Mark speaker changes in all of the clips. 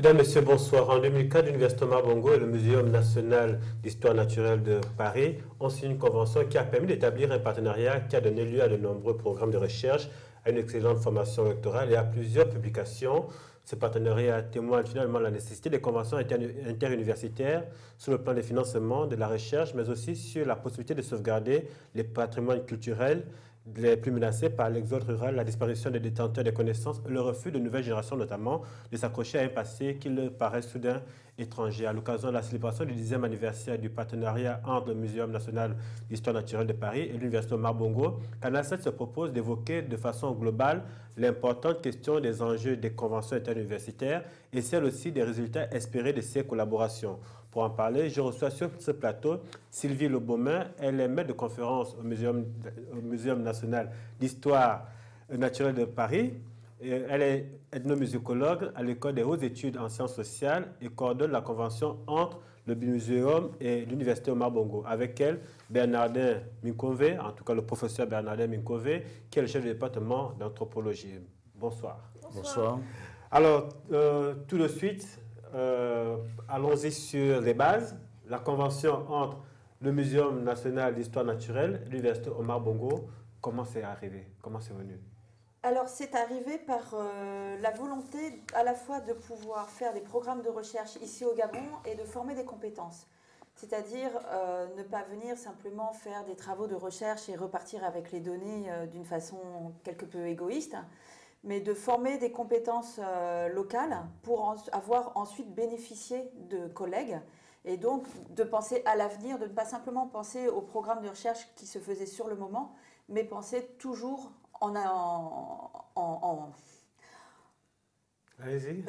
Speaker 1: Mesdames, Messieurs, bonsoir. En 2004, l'Université Omar Bongo et le Muséum national d'histoire naturelle de Paris ont signé une convention qui a permis d'établir un partenariat qui a donné lieu à de nombreux programmes de recherche, à une excellente formation doctorale et à plusieurs publications. Ce partenariat témoigne finalement de la nécessité des conventions interuniversitaires sur le plan des financements, de la recherche, mais aussi sur la possibilité de sauvegarder les patrimoines culturels les plus menacés par l'exode rural, la disparition des détenteurs des connaissances, le refus de nouvelles générations notamment de s'accrocher à un passé qui leur paraît soudain étranger. À l'occasion de la célébration du 10e anniversaire du partenariat entre le Muséum national d'histoire naturelle de Paris et l'Université Omar Bongo, Canal 7 se propose d'évoquer de façon globale l'importante question des enjeux des conventions interuniversitaires et celle aussi des résultats espérés de ces collaborations. Pour en parler, je reçois sur ce plateau Sylvie Lebaumin. Elle est maître de conférence au Muséum national d'histoire naturelle de Paris. Elle est ethnomusicologue à l'École des hautes études en sciences sociales et coordonne la convention entre le Muséum et l'Université Omar Bongo. Avec elle, Bernardin Minkové, en tout cas le professeur Bernardin Minkové, qui est le chef du département d'anthropologie. Bonsoir.
Speaker 2: Bonsoir.
Speaker 1: Alors, tout de suite, allons-y sur les bases. La convention entre le Muséum national d'histoire naturelle et l'Université Omar Bongo, comment c'est arrivé? Comment c'est venu?
Speaker 3: Alors, c'est arrivé par la volonté à la fois de pouvoir faire des programmes de recherche ici au Gabon et de former des compétences. C'est-à-dire ne pas venir simplement faire des travaux de recherche et repartir avec les données d'une façon quelque peu égoïste, mais de former des compétences locales pour avoir ensuite bénéficié de collègues et donc de penser à l'avenir, de ne pas simplement penser aux programmes de recherche qui se faisaient sur le moment, mais penser toujours
Speaker 1: Allez-y.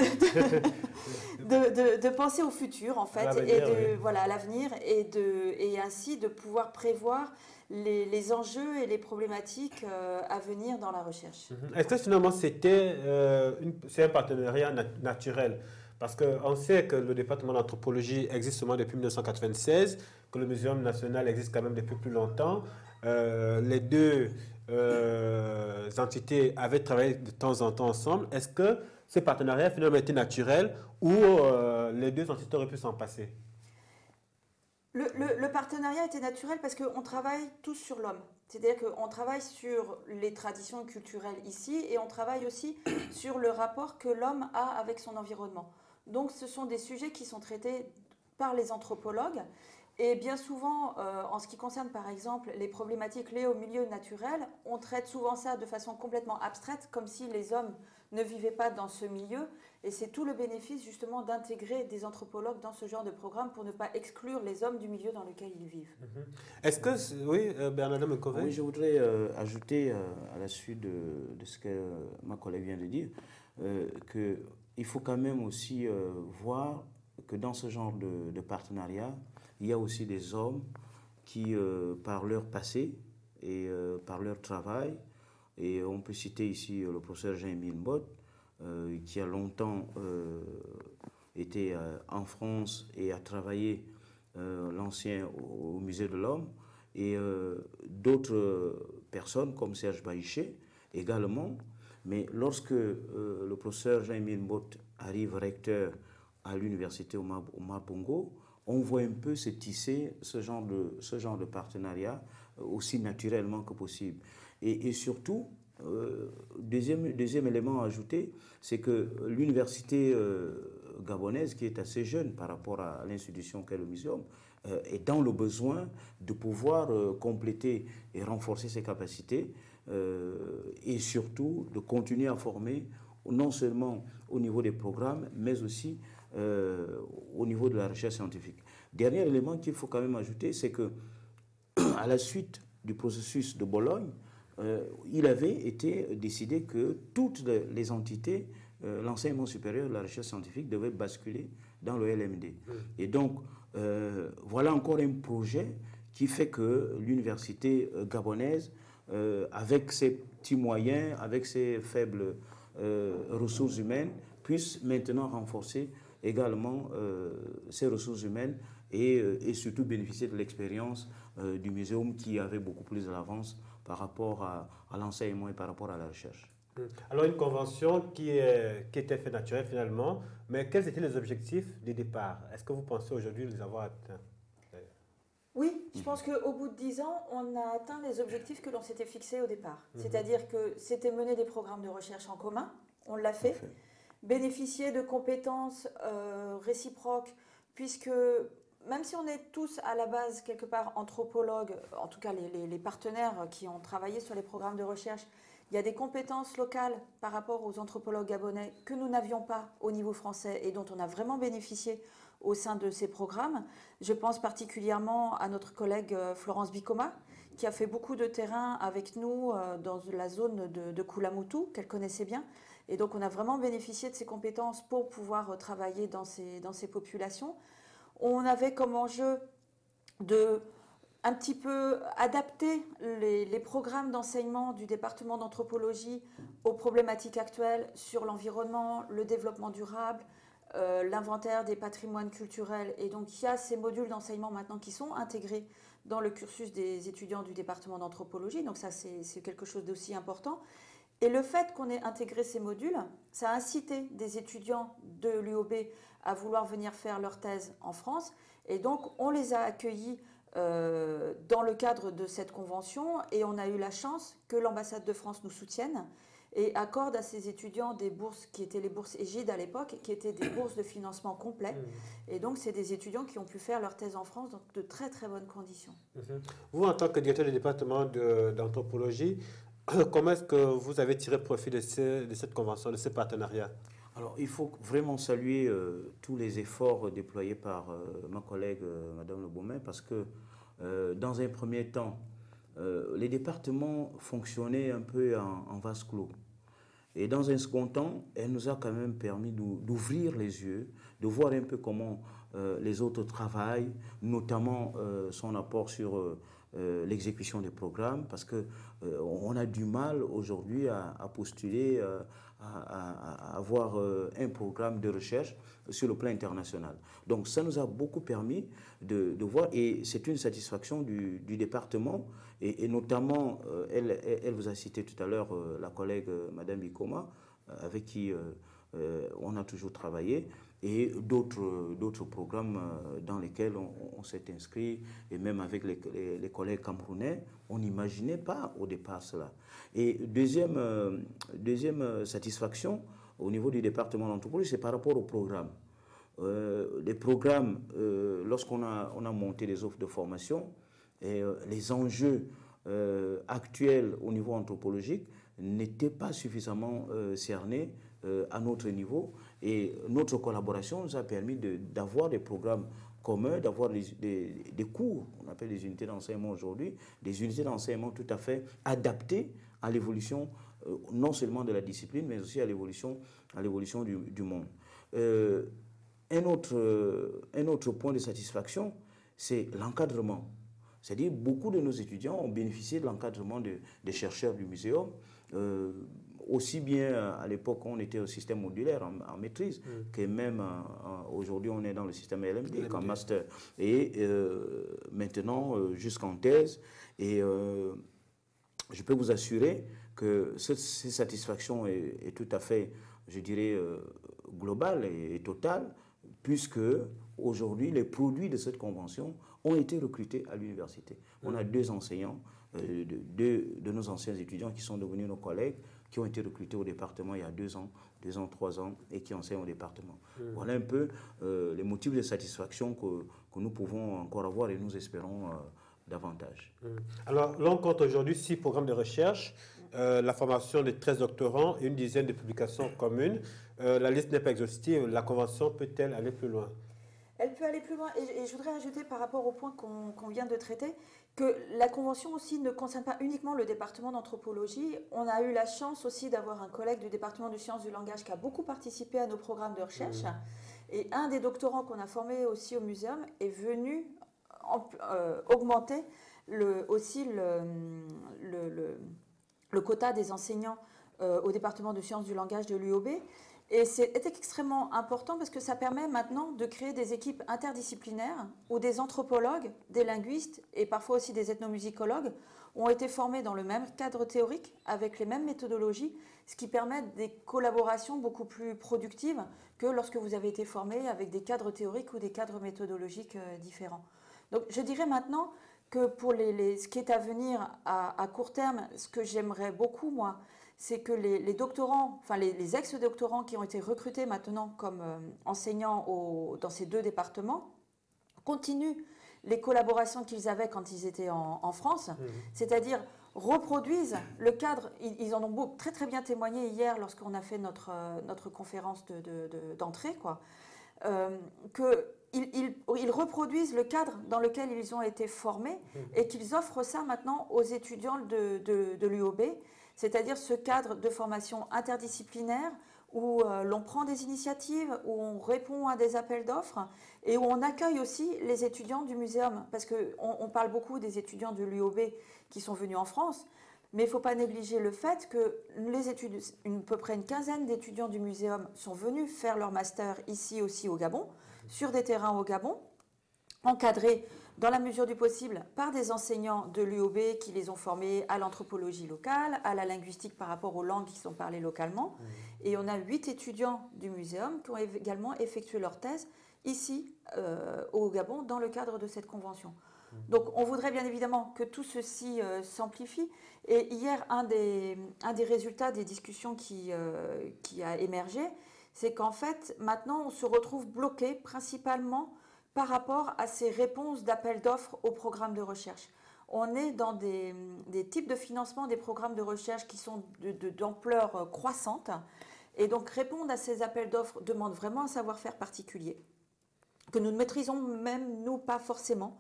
Speaker 3: de penser au futur en fait, et de, voilà, à l'avenir et ainsi de pouvoir prévoir les enjeux et les problématiques à venir dans la recherche.
Speaker 1: Est-ce que finalement c'est un partenariat naturel? Parce qu'on sait que le département d'anthropologie existe seulement depuis 1996, que le Muséum national existe quand même depuis plus longtemps. Les deux entités avaient travaillé de temps en temps ensemble. Est-ce que ce partenariat finalement était naturel ou les deux entités auraient pu s'en passer?
Speaker 3: Le partenariat était naturel parce qu'on travaille tous sur l'homme. C'est-à-dire qu'on travaille sur les traditions culturelles ici et on travaille aussi sur le rapport que l'homme a avec son environnement. Donc ce sont des sujets qui sont traités par les anthropologues. Et bien souvent, en ce qui concerne par exemple les problématiques liées au milieu naturel, on traite souvent ça de façon complètement abstraite, comme si les hommes ne vivaient pas dans ce milieu. Et c'est tout le bénéfice justement d'intégrer des anthropologues dans ce genre de programme pour ne pas exclure les hommes du milieu dans lequel ils vivent.
Speaker 1: Est-ce que, oui, Bernardin Minkové?
Speaker 2: Oui, je voudrais ajouter à la suite de ce que ma collègue vient de dire, qu'il faut quand même aussi voir que dans ce genre de partenariat, il y a aussi des hommes qui, par leur passé et par leur travail, et on peut citer ici le professeur Jean-Émile Mbot, qui a longtemps été en France et a travaillé l'ancien au Musée de l'Homme, et d'autres personnes comme Serge Baïché également. Mais lorsque le professeur Jean-Émile Mbot arrive recteur à l'université Omar Bongo, on voit un peu se tisser ce genre de partenariat aussi naturellement que possible. Et surtout, deuxième élément à ajouter, c'est que l'université gabonaise, qui est assez jeune par rapport à l'institution qu'est le muséum, est dans le besoin de pouvoir compléter et renforcer ses capacités et surtout de continuer à former non seulement au niveau des programmes, mais aussi au niveau de la recherche scientifique. Dernier élément qu'il faut quand même ajouter, c'est que à la suite du processus de Bologne, il avait été décidé que toutes les entités, l'enseignement supérieur de la recherche scientifique devait basculer dans le LMD. Et donc, voilà encore un projet qui fait que l'université gabonaise, avec ses petits moyens, avec ses faibles ressources humaines, puisse maintenant renforcer également ces ressources humaines et surtout bénéficier de l'expérience du muséum qui avait beaucoup plus d'avance par rapport à l'enseignement et par rapport à la recherche.
Speaker 1: Alors, une convention qui était fait naturelle finalement, mais quels étaient les objectifs de départ? Est-ce que vous pensez aujourd'hui les avoir atteints?
Speaker 3: Oui, je pense qu'au bout de 10 ans, on a atteint les objectifs que l'on s'était fixés au départ. C'est-à-dire que c'était mener des programmes de recherche en commun, on l'a fait. Bénéficier de compétences réciproques, puisque même si on est tous à la base quelque part anthropologues, en tout cas les partenaires qui ont travaillé sur les programmes de recherche, il y a des compétences locales par rapport aux anthropologues gabonais que nous n'avions pas au niveau français et dont on a vraiment bénéficié au sein de ces programmes. Je pense particulièrement à notre collègue Florence Bicoma, qui a fait beaucoup de terrain avec nous dans la zone de Koulamoutou, qu'elle connaissait bien. Et donc on a vraiment bénéficié de ces compétences pour pouvoir travailler dans ces populations. On avait comme enjeu de un petit peu adapter les programmes d'enseignement du département d'anthropologie aux problématiques actuelles sur l'environnement, le développement durable, l'inventaire des patrimoines culturels. Et donc il y a ces modules d'enseignement maintenant qui sont intégrés dans le cursus des étudiants du département d'anthropologie. Donc ça, c'est quelque chose d'aussi important. Et le fait qu'on ait intégré ces modules, ça a incité des étudiants de l'UOB à vouloir venir faire leur thèse en France. Et donc, on les a accueillis dans le cadre de cette convention et on a eu la chance que l'ambassade de France nous soutienne et accorde à ces étudiants des bourses qui étaient les bourses Égide à l'époque, qui étaient des bourses de financement complet. Et donc, c'est des étudiants qui ont pu faire leur thèse en France dans de très, très bonnes conditions.
Speaker 1: Vous, en tant que directeur du département d'anthropologie, comment est-ce que vous avez tiré profit de cette convention, de ce partenariat?
Speaker 2: Alors, il faut vraiment saluer tous les efforts déployés par ma collègue Madame Le Beaumain, parce que dans un premier temps, les départements fonctionnaient un peu en vase clos. Et dans un second temps, elle nous a quand même permis d'ouvrir les yeux, de voir un peu comment les autres travaillent, notamment son apport sur l'exécution des programmes, parce qu'on a du mal aujourd'hui à postuler, à avoir un programme de recherche sur le plan international. Donc ça nous a beaucoup permis de voir, et c'est une satisfaction du département, et notamment, elle vous a cité tout à l'heure la collègue Madame Bicoma, avec qui on a toujours travaillé, et d'autres programmes dans lesquels on s'est inscrit, et même avec les collègues camerounais, on n'imaginait pas au départ cela. Et deuxième satisfaction au niveau du département d'anthropologie, c'est par rapport au programme. Les programmes, lorsqu'on a monté les offres de formation, et les enjeux actuels au niveau anthropologique n'étaient pas suffisamment cernés à notre niveau, et notre collaboration nous a permis d'avoir des programmes communs, d'avoir des cours, on appelle les unités d'enseignement aujourd'hui, des unités d'enseignement tout à fait adaptées à l'évolution non seulement de la discipline, mais aussi à l'évolution du monde. Un autre point de satisfaction, c'est l'encadrement. C'est-à-dire beaucoup de nos étudiants ont bénéficié de l'encadrement des chercheurs du muséum, aussi bien à l'époque on était au système modulaire en maîtrise, que même aujourd'hui on est dans le système LMD, en master, et maintenant jusqu'en thèse. Et je peux vous assurer que cette satisfaction est tout à fait, je dirais, globale et totale, puisque aujourd'hui les produits de cette convention ont été recrutés à l'université. On a 2 enseignants, de nos anciens étudiants qui sont devenus nos collègues, qui ont été recrutés au département il y a 2 ans, 3 ans, et qui enseignent au département. Voilà un peu les motifs de satisfaction que nous pouvons encore avoir, et nous espérons davantage.
Speaker 1: Alors, là, on compte aujourd'hui 6 programmes de recherche, la formation de 13 doctorants et une dizaine de publications communes. La liste n'est pas exhaustive. La convention peut-elle aller plus loin?
Speaker 3: Elle peut aller plus loin. Et je voudrais ajouter par rapport au point qu'on vient de traiter, que la convention aussi ne concerne pas uniquement le département d'anthropologie. On a eu la chance aussi d'avoir un collègue du département de sciences du langage qui a beaucoup participé à nos programmes de recherche. Et un des doctorants qu'on a formé aussi au muséum est venu augmenter aussi le quota des enseignants au département de sciences du langage de l'UOB. Et c'est extrêmement important parce que ça permet maintenant de créer des équipes interdisciplinaires où des anthropologues, des linguistes et parfois aussi des ethnomusicologues ont été formés dans le même cadre théorique avec les mêmes méthodologies, ce qui permet des collaborations beaucoup plus productives que lorsque vous avez été formé avec des cadres théoriques ou des cadres méthodologiques différents. Donc je dirais maintenant que pour ce qui est à venir à court terme, ce que j'aimerais beaucoup, moi, c'est que les doctorants, enfin les ex-doctorants qui ont été recrutés maintenant comme enseignants dans ces 2 départements, continuent les collaborations qu'ils avaient quand ils étaient en France, c'est-à-dire reproduisent le cadre. Ils en ont très très bien témoigné hier lorsqu'on a fait notre conférence d'entrée, quoi. Qu'ils reproduisent le cadre dans lequel ils ont été formés et qu'ils offrent ça maintenant aux étudiants de l'UOB, c'est-à-dire ce cadre de formation interdisciplinaire où l'on prend des initiatives, où on répond à des appels d'offres et où on accueille aussi les étudiants du muséum. Parce qu'on parle beaucoup des étudiants de l'UOB qui sont venus en France, mais il ne faut pas négliger le fait que à peu près une quinzaine d'étudiants du muséum sont venus faire leur master ici aussi au Gabon, sur des terrains au Gabon, encadrés dans la mesure du possible par des enseignants de l'UOB qui les ont formés à l'anthropologie locale, à la linguistique par rapport aux langues qui sont parlées localement. Et on a 8 étudiants du muséum qui ont également effectué leur thèse ici au Gabon dans le cadre de cette convention. Donc on voudrait bien évidemment que tout ceci s'amplifie. Et hier, un des résultats des discussions qui a émergé, c'est qu'en fait, maintenant, on se retrouve bloqué principalement par rapport à ces réponses d'appels d'offres aux programmes de recherche. On est dans des types de financement des programmes de recherche qui sont d'ampleur croissante. Et donc répondre à ces appels d'offres demande vraiment un savoir-faire particulier, que nous ne maîtrisons même nous pas forcément.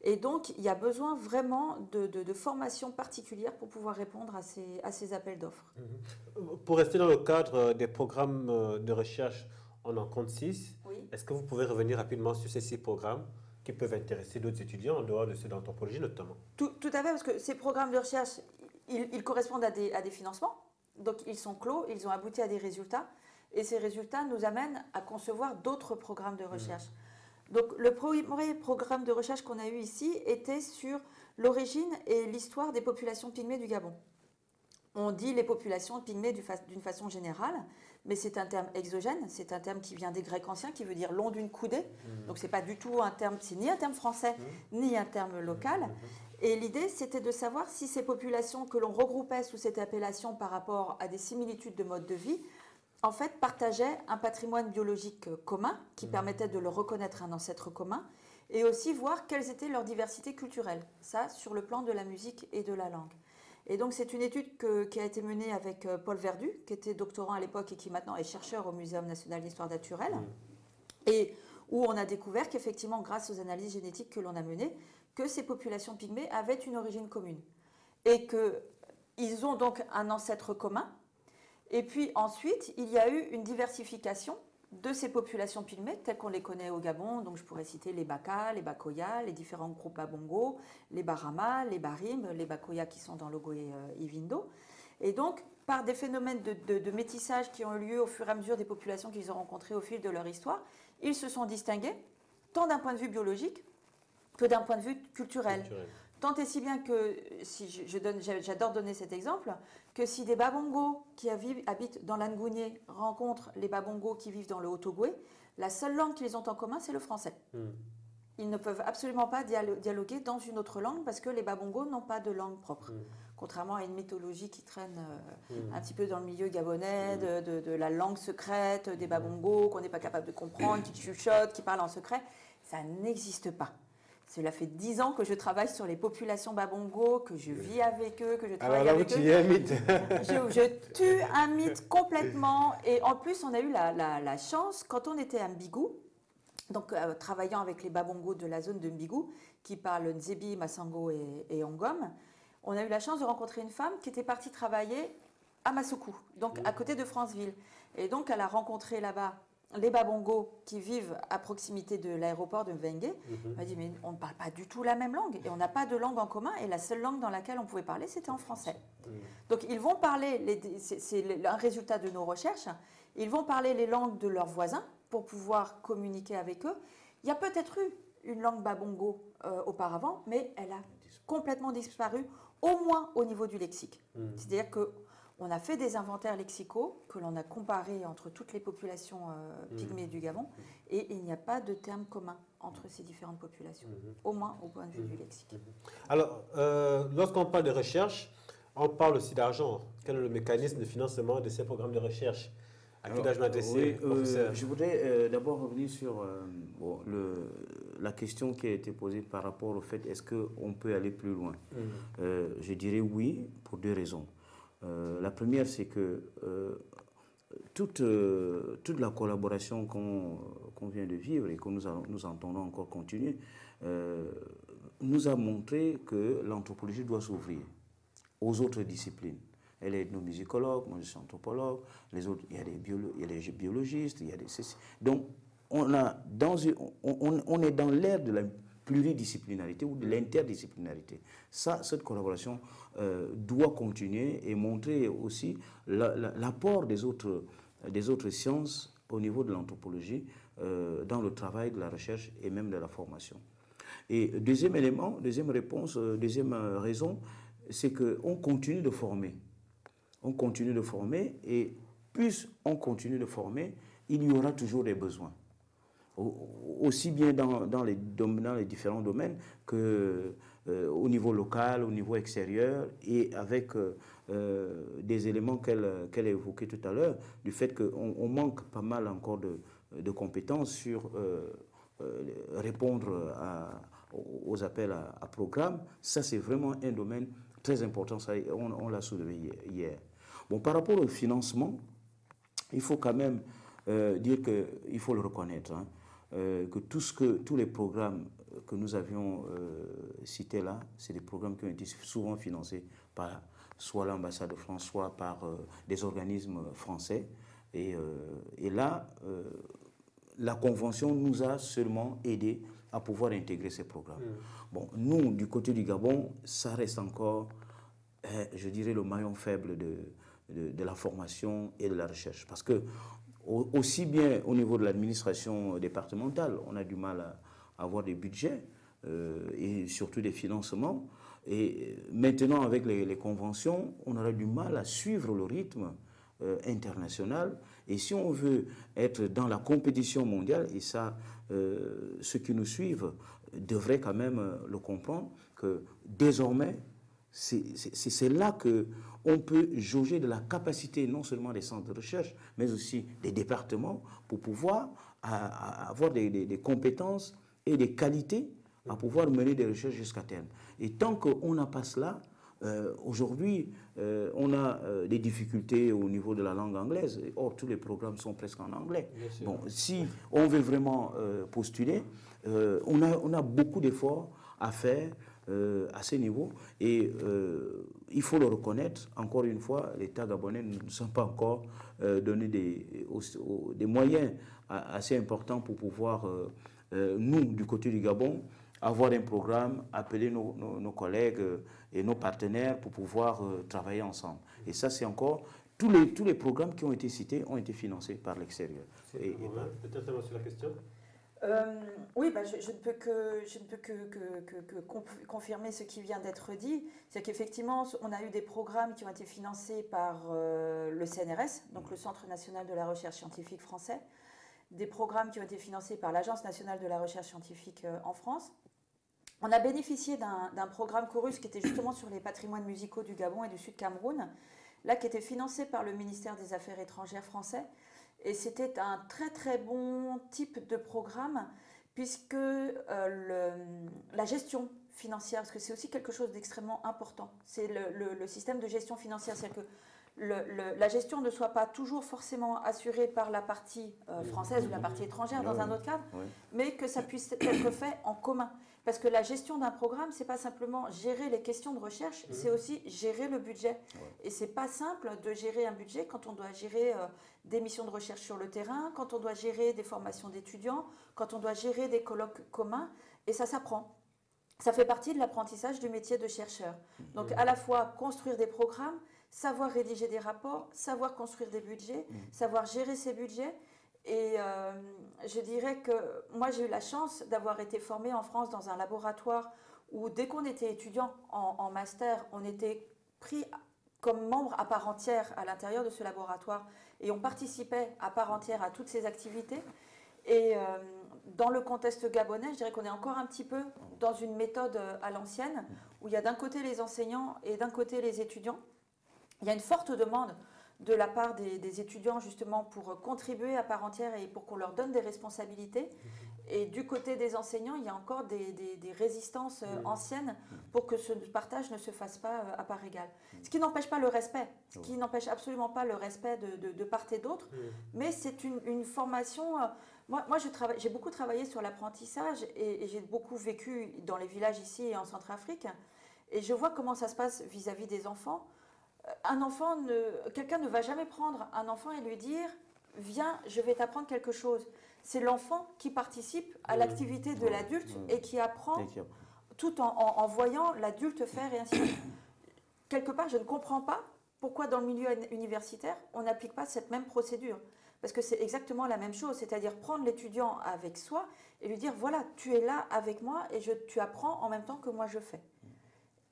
Speaker 3: Et donc il y a besoin vraiment de formation particulière pour pouvoir répondre à ces appels d'offres.
Speaker 1: Pour rester dans le cadre des programmes de recherche, on en compte 6.
Speaker 3: Oui.
Speaker 1: Est-ce que vous pouvez revenir rapidement sur ces 6 programmes qui peuvent intéresser d'autres étudiants en dehors de ceux d'anthropologie notamment?
Speaker 3: Tout à fait, parce que ces programmes de recherche, ils correspondent à des financements. Donc ils sont clos, ils ont abouti à des résultats. Et ces résultats nous amènent à concevoir d'autres programmes de recherche. Donc le premier programme de recherche qu'on a eu ici était sur l'origine et l'histoire des populations pygmées du Gabon. On dit les populations pygmées d'une façon générale, mais c'est un terme exogène, c'est un terme qui vient des Grecs anciens, qui veut dire long d'une coudée. Donc c'est pas du tout un terme, c'est ni un terme français, ni un terme local. Et l'idée, c'était de savoir si ces populations que l'on regroupait sous cette appellation par rapport à des similitudes de mode de vie, en fait, partageaient un patrimoine biologique commun qui permettait de leur reconnaître un ancêtre commun et aussi voir quelles étaient leurs diversités culturelles, ça sur le plan de la musique et de la langue. Et donc c'est une étude qui a été menée avec Paul Verdu, qui était doctorant à l'époque et qui maintenant est chercheur au Muséum national d'histoire naturelle, et où on a découvert qu'effectivement, grâce aux analyses génétiques que l'on a menées, que ces populations pygmées avaient une origine commune et qu'ils ont donc un ancêtre commun. Et puis ensuite, il y a eu une diversification de ces populations pygmées telles qu'on les connaît au Gabon. Donc je pourrais citer les Baka, les Bakoya, les différents groupes Babongo, les Barama, les Barim, les Bakoya qui sont dans l'Ogoé Ivindo. Et donc, par des phénomènes de métissage qui ont eu lieu au fur et à mesure des populations qu'ils ont rencontrées au fil de leur histoire, ils se sont distingués, tant d'un point de vue biologique que d'un point de vue culturel. Tant et si bien que, j'adore donner cet exemple, que si des Babongo qui habitent dans l'Angounié rencontrent les Babongo qui vivent dans le Haut-Ogooué, la seule langue qu'ils ont en commun, c'est le français. Ils ne peuvent absolument pas dialoguer dans une autre langue parce que les Babongo n'ont pas de langue propre. Contrairement à une mythologie qui traîne un petit peu dans le milieu gabonais, de la langue secrète des Babongo qu'on n'est pas capable de comprendre, qui chuchotent, qui parlent en secret, ça n'existe pas. Cela fait 10 ans que je travaille sur les populations Babongo, que je vis avec eux, que je travaille avec eux.
Speaker 1: Alors là, tu es un mythe.
Speaker 3: Je tue un mythe complètement. Et en plus, on a eu la chance, quand on était à Mbigou, donc travaillant avec les Babongo de la zone de Mbigou, qui parlent Nzebi, Massango et Ongom, on a eu la chance de rencontrer une femme qui était partie travailler à Massokou, donc à côté de Franceville. Et donc, elle a rencontré là-bas les Babongo qui vivent à proximité de l'aéroport de Mvengue. Elle m'a dit, mais on ne parle pas du tout la même langue et on n'a pas de langue en commun et la seule langue dans laquelle on pouvait parler, c'était en français. Donc ils vont parler, c'est un résultat de nos recherches, Ils vont parler les langues de leurs voisins pour pouvoir communiquer avec eux. Il y a peut-être eu une langue babongo auparavant, mais elle a complètement disparu, au moins au niveau du lexique. C'est-à-dire qu'on a fait des inventaires lexicaux que l'on a comparés entre toutes les populations pygmées du Gabon, et il n'y a pas de terme commun entre ces différentes populations, au moins au point de vue du lexique.
Speaker 1: Alors, lorsqu'on parle de recherche, on parle aussi d'argent. Quel est le mécanisme de financement de ces programmes de recherche? À qui dois-je m'adresser, professeur?
Speaker 2: Je voudrais d'abord revenir sur la question qui a été posée par rapport au fait est-ce qu'on peut aller plus loin. Je dirais oui, pour 2 raisons. La première, c'est que toute la collaboration qu'on vient de vivre et que nous entendons encore continuer nous a montré que l'anthropologie doit s'ouvrir aux autres disciplines. Elle est ethnomusicologue, moi je suis anthropologue, les autres, il y a des biologistes, il y a des... Donc, on est dans l'ère de la pluridisciplinarité ou de l'interdisciplinarité. Cette collaboration doit continuer et montrer aussi l'apport des autres sciences au niveau de l'anthropologie dans le travail de la recherche et même de la formation. Et deuxième élément, deuxième réponse, deuxième raison, c'est qu'on continue de former. On continue de former et plus on continue de former, il y aura toujours des besoins. Aussi bien dans les différents domaines qu'au niveau local, au niveau extérieur et avec des éléments qu'elle a évoqués tout à l'heure, du fait qu'on manque pas mal encore de compétences sur répondre aux appels à programmes. Ça, c'est vraiment un domaine très important, ça, on l'a soulevé hier. Bon, par rapport au financement, il faut quand même dire qu'il faut le reconnaître, hein, que tous les programmes que nous avions cités là, c'est des programmes qui ont été souvent financés par soit l'ambassade de France, soit par des organismes français. Et là, la Convention nous a seulement aidé à pouvoir intégrer ces programmes. Bon, nous, du côté du Gabon, ça reste encore, je dirais, le maillon faible de la formation et de la recherche. Parce que, aussi bien au niveau de l'administration départementale, on a du mal à avoir des budgets et surtout des financements. Et maintenant, avec les conventions, on aura du mal à suivre le rythme international. Et si on veut être dans la compétition mondiale, et ça, ceux qui nous suivent devraient quand même le comprendre, que désormais, c'est là qu'on peut jauger de la capacité non seulement des centres de recherche, mais aussi des départements pour pouvoir avoir des compétences et des qualités à pouvoir mener des recherches jusqu'à terme. Et tant qu'on n'a pas cela, aujourd'hui, on a des difficultés au niveau de la langue anglaise. Or, tous les programmes sont presque en anglais. Bon, si on veut vraiment postuler, on a beaucoup d'efforts à faire à ce niveau. Et il faut le reconnaître, encore une fois, l'État gabonais ne nous a pas encore donné des moyens assez importants pour pouvoir, nous, du côté du Gabon, avoir un programme, appeler nos collègues et nos partenaires pour pouvoir travailler ensemble. Et ça, c'est encore... Tous les programmes qui ont été cités ont été financés par l'extérieur.
Speaker 1: Peut-être sur la question.
Speaker 3: Oui, je ne peux que confirmer ce qui vient d'être dit. C'est qu'effectivement, on a eu des programmes qui ont été financés par le CNRS, donc le Centre national de la recherche scientifique français, des programmes qui ont été financés par l'Agence nationale de la recherche scientifique en France. On a bénéficié d'un programme Chorus qui était justement sur les patrimoines musicaux du Gabon et du Sud Cameroun, là qui était financé par le ministère des Affaires étrangères français. Et c'était un très très bon type de programme puisque la gestion financière, parce que c'est aussi quelque chose d'extrêmement important, c'est le système de gestion financière, c'est-à-dire que la gestion ne soit pas toujours forcément assurée par la partie française ou la partie étrangère dans un autre cadre, mais que ça puisse être fait en commun. Parce que la gestion d'un programme, c'est pas simplement gérer les questions de recherche, c'est aussi gérer le budget. Et c'est pas simple de gérer un budget quand on doit gérer des missions de recherche sur le terrain, quand on doit gérer des formations d'étudiants, quand on doit gérer des colloques communs, et ça s'apprend. Ça fait partie de l'apprentissage du métier de chercheur. Donc à la fois construire des programmes, savoir rédiger des rapports, savoir construire des budgets, savoir gérer ces budgets. Et je dirais que moi, j'ai eu la chance d'avoir été formée en France dans un laboratoire où dès qu'on était étudiant en master, on était pris comme membre à part entière à l'intérieur de ce laboratoire et on participait à part entière à toutes ces activités. Et dans le contexte gabonais, je dirais qu'on est encore un petit peu dans une méthode à l'ancienne, où il y a d'un côté les enseignants et d'un côté les étudiants. Il y a une forte demande de la part des étudiants justement pour contribuer à part entière et pour qu'on leur donne des responsabilités. Et du côté des enseignants, il y a encore des résistances anciennes pour que ce partage ne se fasse pas à part égale. Ce qui n'empêche pas le respect, ce qui n'empêche absolument pas le respect de part et d'autre, mais c'est une formation... Moi j'ai beaucoup travaillé sur l'apprentissage et j'ai beaucoup vécu dans les villages ici et en Centrafrique. Et je vois comment ça se passe vis-à-vis des enfants. Quelqu'un ne va jamais prendre un enfant et lui dire « Viens, je vais t'apprendre quelque chose ». C'est l'enfant qui participe à l'activité de l'adulte et qui apprend tout en voyant l'adulte faire et ainsi de suite. Quelque part, je ne comprends pas pourquoi dans le milieu universitaire, on n'applique pas cette même procédure. Parce que c'est exactement la même chose, c'est-à-dire prendre l'étudiant avec soi et lui dire « Voilà, tu es là avec moi et tu apprends en même temps que moi je fais ».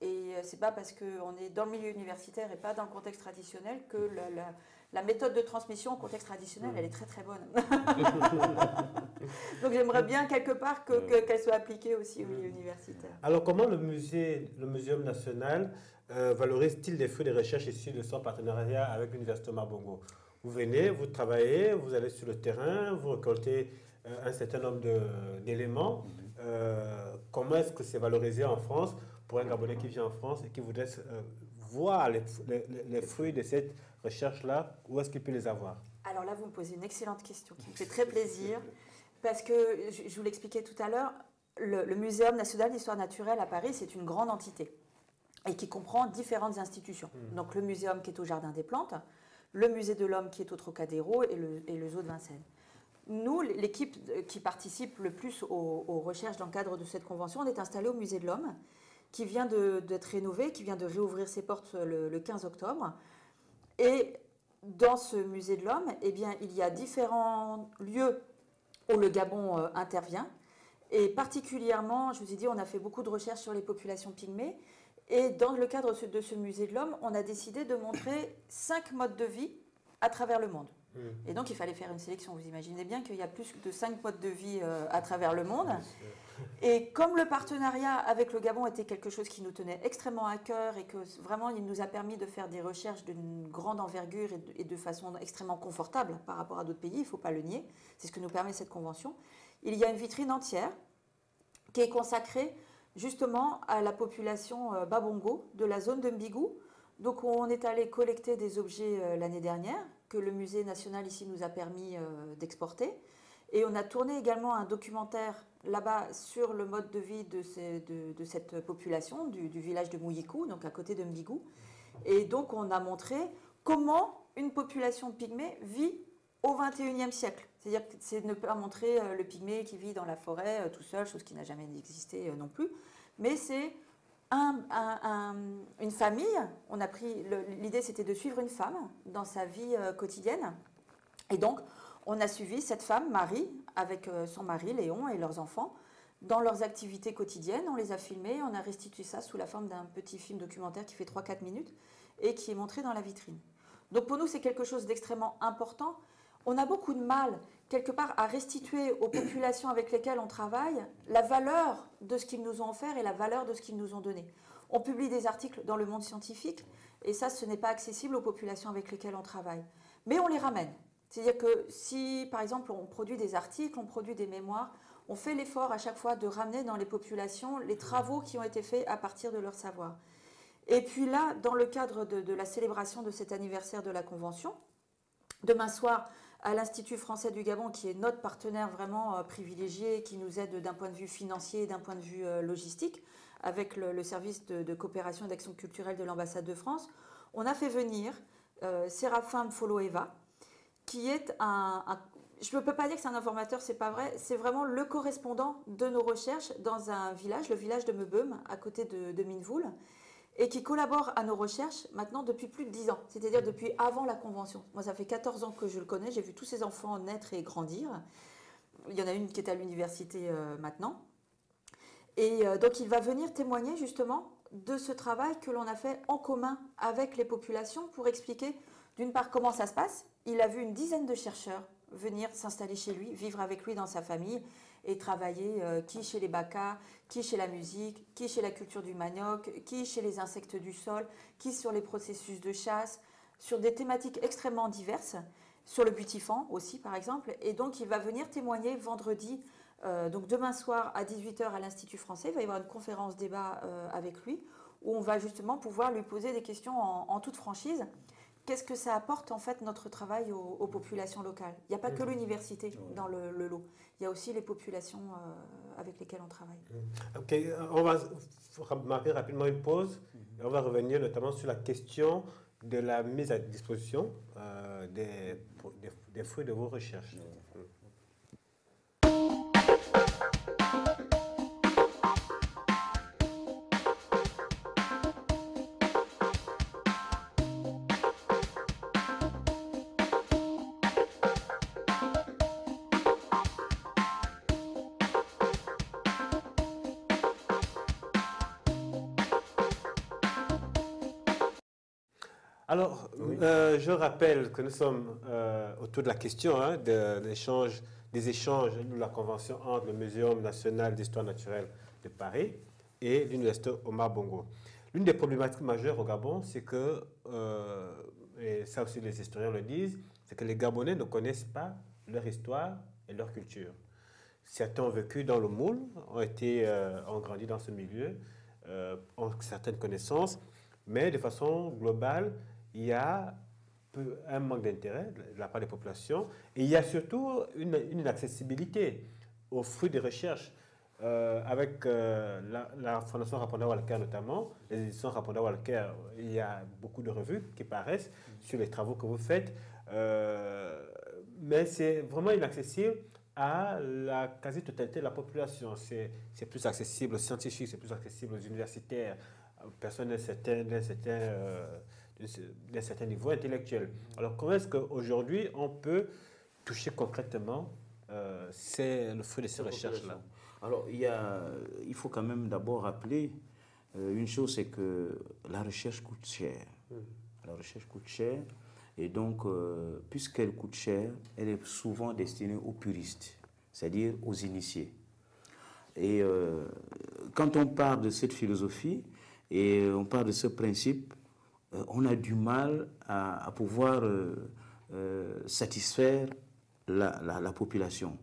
Speaker 3: Et c'est pas parce qu'on est dans le milieu universitaire et pas dans le contexte traditionnel que la méthode de transmission au contexte traditionnel, elle est très très bonne. Donc j'aimerais bien quelque part qu'elle soit appliquée aussi au milieu universitaire.
Speaker 1: Alors comment le Muséum national valorise-t-il les fruits des recherches issus de son partenariat avec l'Université Omar Bongo? Vous venez, vous travaillez, vous allez sur le terrain, vous récoltez un certain nombre d'éléments. Comment est-ce que c'est valorisé en France pour un Gabonais qui vient en France et qui voudrait voir les fruits de cette recherche-là, où est-ce qu'il peut les avoir?
Speaker 3: Alors là, vous me posez une excellente question qui me fait très plaisir, parce que, je vous l'expliquais tout à l'heure, le Muséum national d'histoire naturelle à Paris, c'est une grande entité et qui comprend différentes institutions. Donc le muséum qui est au Jardin des Plantes, le musée de l'Homme qui est au Trocadéro et le zoo de Vincennes. Nous, l'équipe qui participe le plus aux recherches dans le cadre de cette convention, on est installé au musée de l'Homme, qui vient d'être rénové, qui vient de réouvrir ses portes le 15 octobre. Et dans ce musée de l'Homme, eh bien, il y a différents lieux où le Gabon intervient. Et particulièrement, je vous ai dit, on a fait beaucoup de recherches sur les populations pygmées. Et dans le cadre de ce musée de l'Homme, on a décidé de montrer 5 modes de vie à travers le monde. Et donc, il fallait faire une sélection. Vous imaginez bien qu'il y a plus de 5 modes de vie à travers le monde. Et comme le partenariat avec le Gabon était quelque chose qui nous tenait extrêmement à cœur et que vraiment, il nous a permis de faire des recherches d'une grande envergure et de façon extrêmement confortable par rapport à d'autres pays, il ne faut pas le nier, c'est ce que nous permet cette convention, il y a une vitrine entière qui est consacrée justement à la population Babongo de la zone de Mbigou. Donc on est allé collecter des objets l'année dernière que le musée national ici nous a permis d'exporter. Et on a tourné également un documentaire là-bas sur le mode de vie de cette population, du village de Mouyikou, donc à côté de Mbigou. Et donc on a montré comment une population pygmée vit au XXIe siècle. C'est-à-dire que c'est ne pas montrer le pygmée qui vit dans la forêt tout seul, chose qui n'a jamais existé non plus, mais c'est une famille. On a pris l'idée, c'était de suivre une femme dans sa vie quotidienne. Et donc, on a suivi cette femme, Marie, avec son mari, Léon, et leurs enfants, dans leurs activités quotidiennes. On les a filmés, on a restitué ça sous la forme d'un petit film documentaire qui fait 3-4 minutes et qui est montré dans la vitrine. Donc pour nous, c'est quelque chose d'extrêmement important. On a beaucoup de mal, quelque part, à restituer aux populations avec lesquelles on travaille la valeur de ce qu'ils nous ont offert et la valeur de ce qu'ils nous ont donné. On publie des articles dans le monde scientifique et ça, ce n'est pas accessible aux populations avec lesquelles on travaille. Mais on les ramène. C'est-à-dire que si, par exemple, on produit des articles, on produit des mémoires, on fait l'effort à chaque fois de ramener dans les populations les travaux qui ont été faits à partir de leur savoir. Et puis là, dans le cadre de la célébration de cet anniversaire de la Convention, demain soir, à l'Institut français du Gabon, qui est notre partenaire vraiment privilégié, qui nous aide d'un point de vue financier et d'un point de vue logistique, avec le service de coopération et d'action culturelle de l'ambassade de France, on a fait venir Séraphin Mfolo-Eva, qui est je ne peux pas dire que c'est un informateur, c'est pas vrai, c'est vraiment le correspondant de nos recherches dans un village, le village de Mebeum, à côté de Minvoul. et qui collabore à nos recherches maintenant depuis plus de 10 ans, c'est-à-dire depuis avant la Convention. Moi, ça fait 14 ans que je le connais, j'ai vu tous ses enfants naître et grandir. Il y en a une qui est à l'université maintenant. Et donc, il va venir témoigner justement de ce travail que l'on a fait en commun avec les populations pour expliquer, d'une part, comment ça se passe. Il a vu une dizaine de chercheurs venir s'installer chez lui, vivre avec lui dans sa famille et travailler, qui chez les Baka, qui chez la musique, qui chez la culture du manioc, qui chez les insectes du sol, qui sur les processus de chasse, sur des thématiques extrêmement diverses, sur le butifan aussi par exemple. Et donc il va venir témoigner vendredi, donc demain soir à 18 h à l'Institut français. Il va y avoir une conférence débat avec lui où on va justement pouvoir lui poser des questions en toute franchise. Qu'est-ce que ça apporte en fait notre travail aux populations locales? Il n'y a pas que l'université dans le lot, il y a aussi les populations avec lesquelles on travaille.
Speaker 1: Ok, on va marquer rapidement une pause et on va revenir notamment sur la question de la mise à disposition des fruits de vos recherches. Alors, je rappelle que nous sommes autour de la question des échanges de la convention entre le Muséum national d'histoire naturelle de Paris et l'Université Omar Bongo. L'une des problématiques majeures au Gabon, c'est que, et ça aussi les historiens le disent, c'est que les Gabonais ne connaissent pas leur histoire et leur culture. Certains ont vécu dans le moule, ont grandi dans ce milieu, ont certaines connaissances, mais de façon globale, il y a un manque d'intérêt de la part des populations et il y a surtout une inaccessibilité aux fruits des recherches. Avec la Fondation Rapponda Walker notamment, les éditions Rapponda Walker, il y a beaucoup de revues qui paraissent sur les travaux que vous faites, mais c'est vraiment inaccessible à la quasi-totalité de la population. C'est plus accessible aux scientifiques, c'est plus accessible aux universitaires, aux personnes d'un certain niveau intellectuel. Alors, comment est-ce qu'aujourd'hui, on peut toucher concrètement le fruit de ces recherches-là?
Speaker 2: Alors, il faut quand même d'abord rappeler une chose, c'est que la recherche coûte cher. La recherche coûte cher, et donc, puisqu'elle coûte cher, elle est souvent destinée aux puristes, c'est-à-dire aux initiés. Et quand on parle de cette philosophie, et on parle de ce principe, on a du mal à pouvoir satisfaire la population.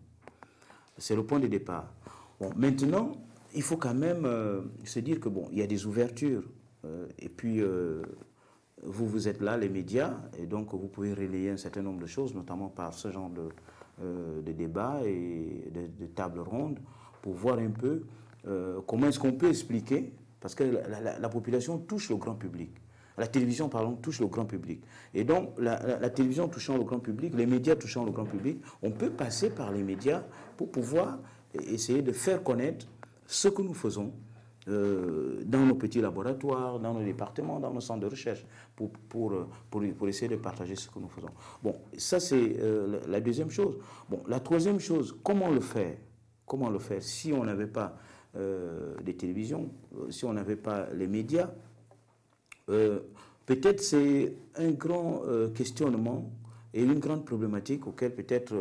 Speaker 2: C'est le point de départ. Bon, maintenant, il faut quand même se dire que bon, il y a des ouvertures. Et puis, vous êtes là, les médias, et donc vous pouvez relayer un certain nombre de choses, notamment par ce genre de débats et de tables rondes, pour voir un peu comment est-ce qu'on peut expliquer, parce que la population touche le grand public. La télévision, pardon, touche le grand public. Et donc, la télévision touchant le grand public, les médias touchant le grand public, on peut passer par les médias pour pouvoir essayer de faire connaître ce que nous faisons dans nos petits laboratoires, dans nos départements, dans nos centres de recherche, pour essayer de partager ce que nous faisons. Bon, ça c'est la deuxième chose. Bon, la troisième chose, comment le faire? Comment le faire si on n'avait pas des télévisions, si on n'avait pas les médias? Peut-être c'est un grand questionnement et une grande problématique auquel peut-être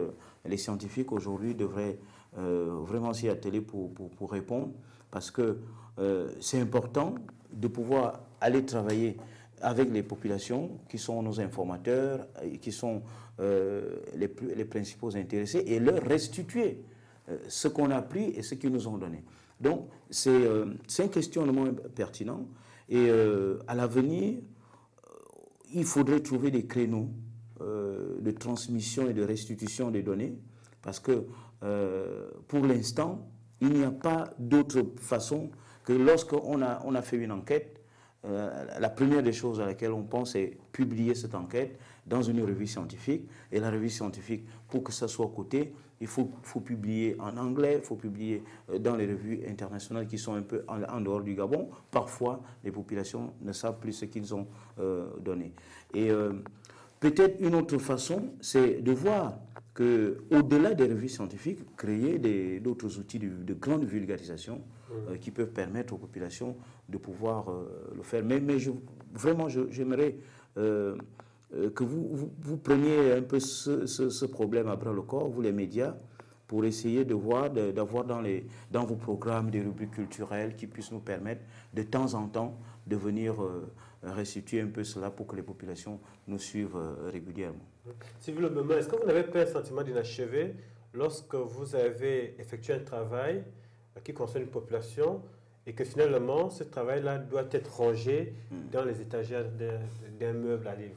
Speaker 2: les scientifiques aujourd'hui devraient vraiment s'y atteler pour répondre, parce que c'est important de pouvoir aller travailler avec les populations qui sont nos informateurs, qui sont les principaux intéressés, et leur restituer ce qu'on a appris et ce qu'ils nous ont donné. Donc c'est un questionnement pertinent. Et à l'avenir, il faudrait trouver des créneaux de transmission et de restitution des données, parce que pour l'instant, il n'y a pas d'autre façon que lorsqu'on a fait une enquête, la première des choses à laquelle on pense est publier cette enquête dans une revue scientifique. Et la revue scientifique, pour que ça soit coté, il faut publier en anglais, il faut publier dans les revues internationales qui sont un peu en dehors du Gabon. Parfois, les populations ne savent plus ce qu'ils ont donné. Et peut-être une autre façon, c'est de voir qu'au-delà des revues scientifiques, créer d'autres outils de grande vulgarisation qui peuvent permettre aux populations de pouvoir le faire. Mais vraiment, j'aimerais que vous preniez un peu ce problème à bras le corps, vous les médias, pour essayer d'avoir dans vos programmes des rubriques culturelles qui puissent nous permettre de temps en temps de venir restituer un peu cela pour que les populations nous suivent régulièrement.
Speaker 1: Si vous le permettez, est-ce que vous n'avez pas un sentiment d'inachevé lorsque vous avez effectué un travail qui concerne une population et que finalement ce travail-là doit être rangé dans les étagères d'un meuble à livres?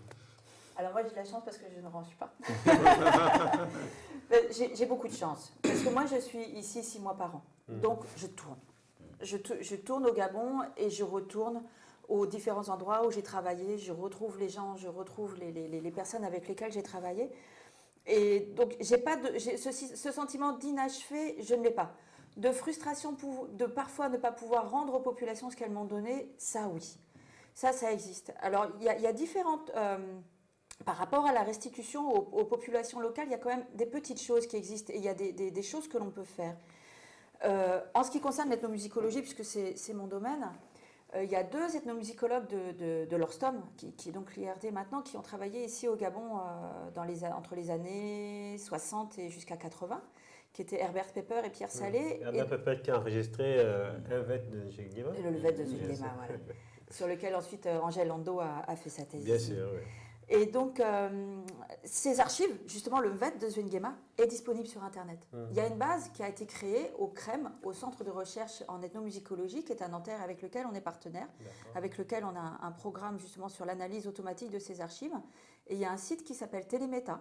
Speaker 3: Alors moi j'ai de la chance parce que je ne range pas. J'ai beaucoup de chance parce que moi je suis ici 6 mois par an. Donc je tourne. Je tourne au Gabon et je retourne aux différents endroits où j'ai travaillé. Je retrouve les gens, je retrouve les personnes avec lesquelles j'ai travaillé. Et donc ce sentiment d'inachevé, je ne l'ai pas. De frustration de parfois ne pas pouvoir rendre aux populations ce qu'elles m'ont donné, ça oui. Ça existe. Alors il y a différentes... par rapport à la restitution aux populations locales, il y a quand même des petites choses qui existent et il y a des choses que l'on peut faire. En ce qui concerne l'ethnomusicologie, puisque c'est mon domaine, il y a 2 ethnomusicologues de l'Orstom, qui est donc l'IRD maintenant, qui ont travaillé ici au Gabon entre les années 60 et jusqu'à 80, qui étaient Herbert Pepper et Pierre Salé.
Speaker 1: Herbert Pepper qui a enregistré un vêt de Nguema.
Speaker 3: Le vêt de Nguema, voilà. Sur lequel ensuite Angèle Lando a fait sa thèse.
Speaker 1: Bien sûr, oui.
Speaker 3: Et donc, ces archives, justement, le VET de Nguema, est disponible sur Internet. Il y a une base qui a été créée au CREM, au Centre de recherche en ethnomusicologie, qui est à Nanterre, avec lequel on est partenaire, avec lequel on a un programme justement sur l'analyse automatique de ces archives. Et il y a un site qui s'appelle Téléméta,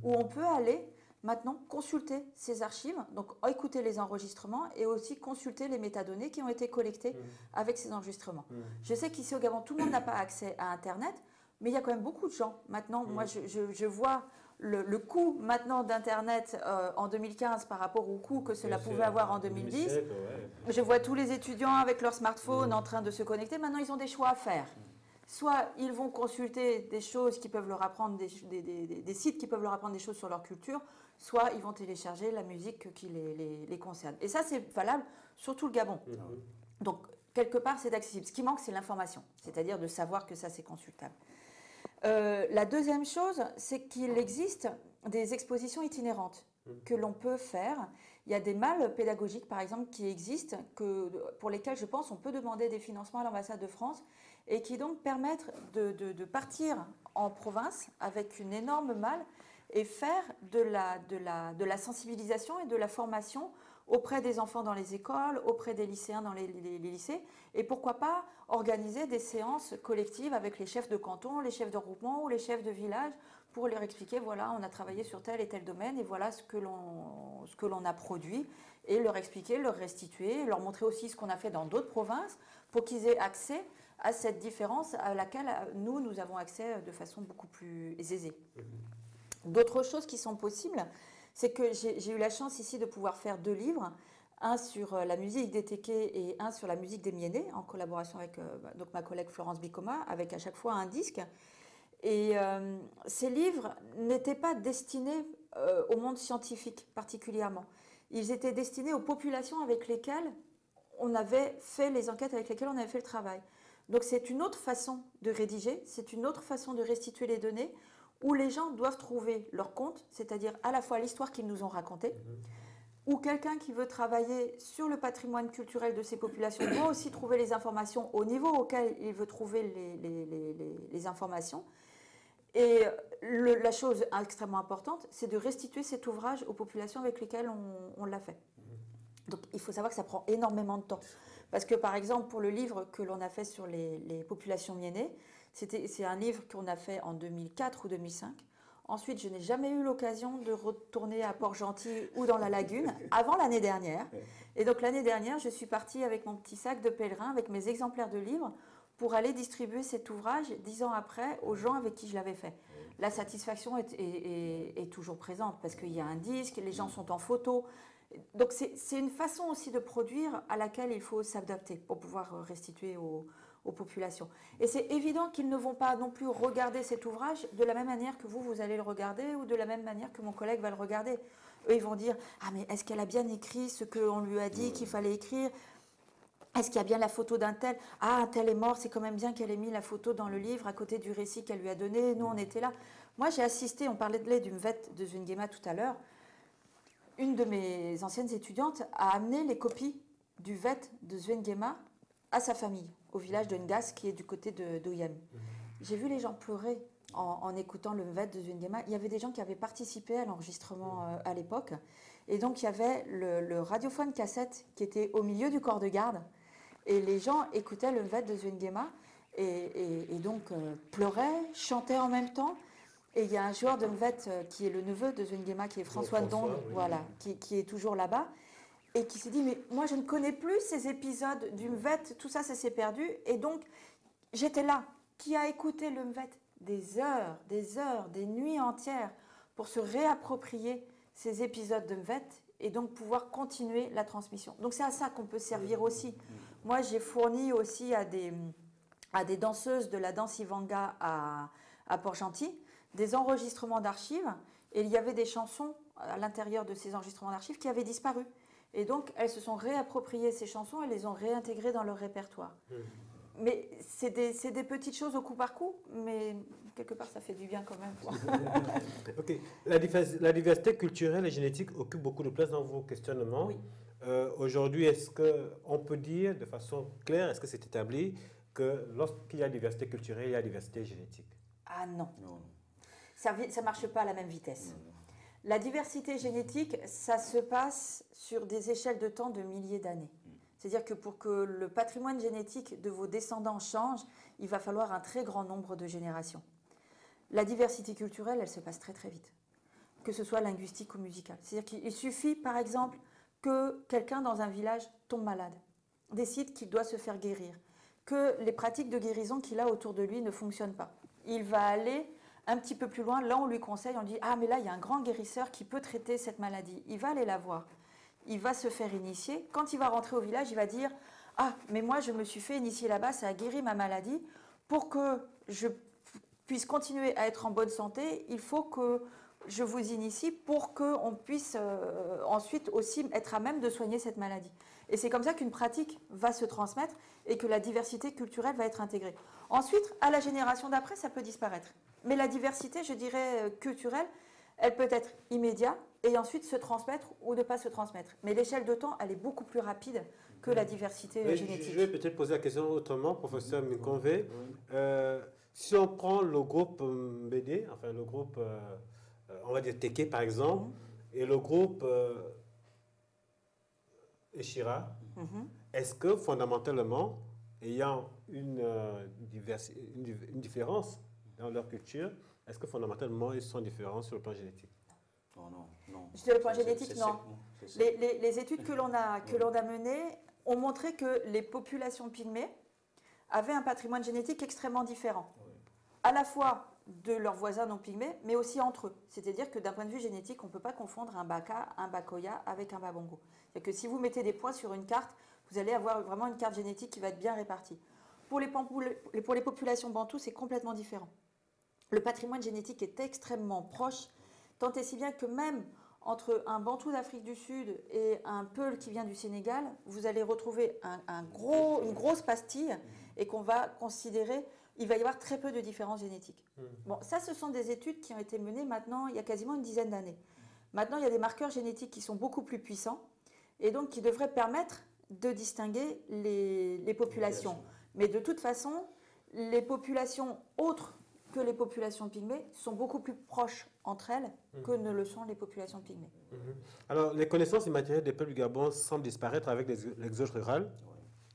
Speaker 3: où on peut aller maintenant consulter ces archives, donc écouter les enregistrements et aussi consulter les métadonnées qui ont été collectées avec ces enregistrements. Je sais qu'ici au Gabon, tout le monde n'a pas accès à Internet, mais il y a quand même beaucoup de gens. Maintenant, moi, je vois le coût maintenant d'Internet en 2015 par rapport au coût que cela pouvait avoir en 2010.
Speaker 1: 2007, ouais.
Speaker 3: Je vois tous les étudiants avec leur smartphone en train de se connecter. Maintenant, ils ont des choix à faire. Soit ils vont consulter des choses qui peuvent leur apprendre, des sites qui peuvent leur apprendre des choses sur leur culture, soit ils vont télécharger la musique qui les concerne. Et ça, c'est valable sur tout le Gabon. Donc, quelque part, c'est accessible. Ce qui manque, c'est l'information, c'est-à-dire de savoir que ça, c'est consultable. La deuxième chose, c'est qu'il existe des expositions itinérantes que l'on peut faire. Il y a des malles pédagogiques, par exemple, qui existent, pour lesquelles, je pense, on peut demander des financements à l'ambassade de France et qui donc permettent de partir en province avec une énorme malle et faire de la sensibilisation et de la formation auprès des enfants dans les écoles, auprès des lycéens dans les lycées, et pourquoi pas organiser des séances collectives avec les chefs de canton, les chefs de regroupement ou les chefs de village pour leur expliquer, voilà, on a travaillé sur tel et tel domaine et voilà ce que l'on a produit, et leur expliquer, leur restituer, leur montrer aussi ce qu'on a fait dans d'autres provinces pour qu'ils aient accès à cette différence à laquelle nous avons accès de façon beaucoup plus aisée. D'autres choses qui sont possibles, c'est que j'ai eu la chance ici de pouvoir faire 2 livres, un sur la musique des Téké et un sur la musique des Miénés, en collaboration avec donc ma collègue Florence Bicoma, avec à chaque fois un disque. Et ces livres n'étaient pas destinés au monde scientifique particulièrement. Ils étaient destinés aux populations avec lesquelles on avait fait les enquêtes, avec lesquelles on avait fait le travail. Donc c'est une autre façon de rédiger, c'est une autre façon de restituer les données, où les gens doivent trouver leur compte, c'est-à-dire à la fois l'histoire qu'ils nous ont racontée, ou quelqu'un qui veut travailler sur le patrimoine culturel de ces populations doit aussi trouver les informations au niveau auquel il veut trouver les informations. Et la chose extrêmement importante, c'est de restituer cet ouvrage aux populations avec lesquelles on l'a fait. Donc il faut savoir que ça prend énormément de temps. Parce que par exemple, pour le livre que l'on a fait sur les populations miénées, c'est un livre qu'on a fait en 2004 ou 2005. Ensuite, je n'ai jamais eu l'occasion de retourner à Port-Gentil ou dans la lagune avant l'année dernière. Et donc l'année dernière, je suis partie avec mon petit sac de pèlerin, avec mes exemplaires de livres, pour aller distribuer cet ouvrage 10 ans après aux gens avec qui je l'avais fait. La satisfaction est toujours présente parce qu'il y a un disque, les gens sont en photo. Donc c'est une façon aussi de produire à laquelle il faut s'adapter pour pouvoir restituer aux populations. Et c'est évident qu'ils ne vont pas non plus regarder cet ouvrage de la même manière que vous allez le regarder ou de la même manière que mon collègue va le regarder. Eux, ils vont dire « Ah, mais est-ce qu'elle a bien écrit ce qu'on lui a dit qu'il fallait écrire ? Est-ce qu'il y a bien la photo d'un tel ? Ah, un tel est mort, c'est quand même bien qu'elle ait mis la photo dans le livre à côté du récit qu'elle lui a donné. Nous, on était là. » Moi, j'ai assisté, on parlait du Mvet de Zwingema tout à l'heure. Une de mes anciennes étudiantes a amené les copies du Mvet de Zwingema à sa famille, au village de Ngas, qui est du côté d'Oyami. J'ai vu les gens pleurer en écoutant le Mvet de Zwingema. Il y avait des gens qui avaient participé à l'enregistrement à l'époque. Et donc, il y avait le radiophone cassette qui était au milieu du corps de garde. Et les gens écoutaient le Mvet de Zwingema et donc pleuraient, chantaient en même temps. Et il y a un joueur de Mvet qui est le neveu de Zwingema, qui est François Ndong, oui. Voilà, qui est toujours là-bas, et qui s'est dit, mais moi je ne connais plus ces épisodes du Mvet, tout ça, ça s'est perdu. Et donc, j'étais là, qui a écouté le Mvet des heures, des nuits entières, pour se réapproprier ces épisodes de Mvet, et donc pouvoir continuer la transmission. Donc c'est à ça qu'on peut servir aussi. Moi, j'ai fourni aussi à des danseuses de la danse Ivanga à Port-Gentil, des enregistrements d'archives, et il y avait des chansons à l'intérieur de ces enregistrements d'archives qui avaient disparu. Et donc, elles se sont réappropriées ces chansons et les ont réintégrées dans leur répertoire. Mais c'est des petites choses au coup par coup, mais quelque part, ça fait du bien quand même.
Speaker 1: Ok. La diversité culturelle et génétique occupe beaucoup de place dans vos questionnements.
Speaker 3: Oui.
Speaker 1: Aujourd'hui, est-ce qu'on peut dire de façon claire, est-ce que c'est établi, que lorsqu'il y a diversité culturelle, il y a diversité génétique?
Speaker 3: Ah non. Ça ne marche pas à la même vitesse. La diversité génétique, ça se passe sur des échelles de temps de milliers d'années. C'est-à-dire que pour que le patrimoine génétique de vos descendants change, il va falloir un très grand nombre de générations. La diversité culturelle, elle se passe très très vite, que ce soit linguistique ou musicale. C'est-à-dire qu'il suffit, par exemple, que quelqu'un dans un village tombe malade, décide qu'il doit se faire guérir, que les pratiques de guérison qu'il a autour de lui ne fonctionnent pas. Il va aller un petit peu plus loin, là on lui conseille, on dit « Ah mais là il y a un grand guérisseur qui peut traiter cette maladie ». Il va aller la voir, il va se faire initier. Quand il va rentrer au village, il va dire « Ah mais moi je me suis fait initier là-bas, ça a guéri ma maladie. Pour que je puisse continuer à être en bonne santé, il faut que je vous initie pour qu'on puisse ensuite aussi être à même de soigner cette maladie ». Et c'est comme ça qu'une pratique va se transmettre et que la diversité culturelle va être intégrée. Ensuite, à la génération d'après, ça peut disparaître. Mais la diversité, je dirais, culturelle, elle peut être immédiate et ensuite se transmettre ou ne pas se transmettre. Mais l'échelle de temps, elle est beaucoup plus rapide que la diversité génétique.
Speaker 1: Je vais peut-être poser la question autrement, professeur Minkonvé. Si on prend le groupe BD, enfin le groupe, on va dire Teke par exemple, et le groupe Eshira, est-ce que fondamentalement, ayant une différence dans leur culture, est-ce que fondamentalement ils sont différents sur le plan génétique?
Speaker 2: Non.
Speaker 3: Sur le plan génétique, non. Les études que l'on a menées ont montré que les populations pygmées avaient un patrimoine génétique extrêmement différent, à la fois de leurs voisins non pygmées, mais aussi entre eux. C'est-à-dire que d'un point de vue génétique, on ne peut pas confondre un Baka, un Bakoya avec un Babongo. C'est-à-dire que si vous mettez des points sur une carte, vous allez avoir vraiment une carte génétique qui va être bien répartie. Pour les populations bantoues, c'est complètement différent. Le patrimoine génétique est extrêmement proche, tant et si bien que même entre un Bantou d'Afrique du Sud et un Peul qui vient du Sénégal, vous allez retrouver une grosse pastille et qu'on va considérer, il va y avoir très peu de différences génétiques. Bon, ça, ce sont des études qui ont été menées maintenant, il y a quasiment une dizaine d'années. Maintenant, il y a des marqueurs génétiques qui sont beaucoup plus puissants et donc qui devraient permettre de distinguer les populations. Mais de toute façon, les populations autres que les populations pygmées sont beaucoup plus proches entre elles que ne le sont les populations pygmées.
Speaker 1: Alors, les connaissances immatérielles des peuples du Gabon semblent disparaître avec l'exode rural,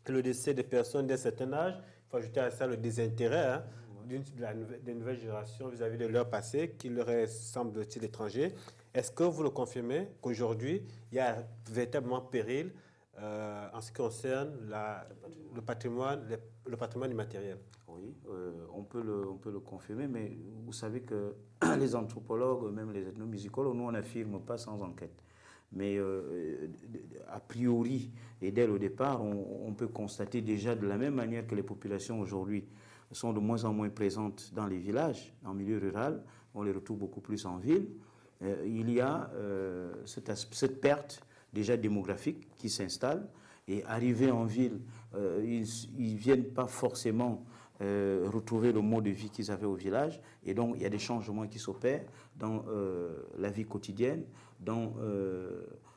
Speaker 1: le décès des personnes d'un certain âge. Il faut ajouter à ça le désintérêt des nouvelles générations vis-à-vis de leur passé, qui leur est, semble-t-il, étranger. Est-ce que vous le confirmez qu'aujourd'hui, il y a véritablement péril en ce qui concerne le patrimoine immatériel.
Speaker 2: Oui, on peut le confirmer, mais vous savez que les anthropologues, même les ethnomusicologues, nous on n'affirme pas sans enquête. Mais a priori, et dès le départ, on peut constater déjà de la même manière que les populations aujourd'hui sont de moins en moins présentes dans les villages, en milieu rural, on les retrouve beaucoup plus en ville. Il y a cette perte déjà démographique qui s'installe, et arrivés en ville, ils ne viennent pas forcément retrouver le mode de vie qu'ils avaient au village, et donc il y a des changements qui s'opèrent dans la vie quotidienne, dans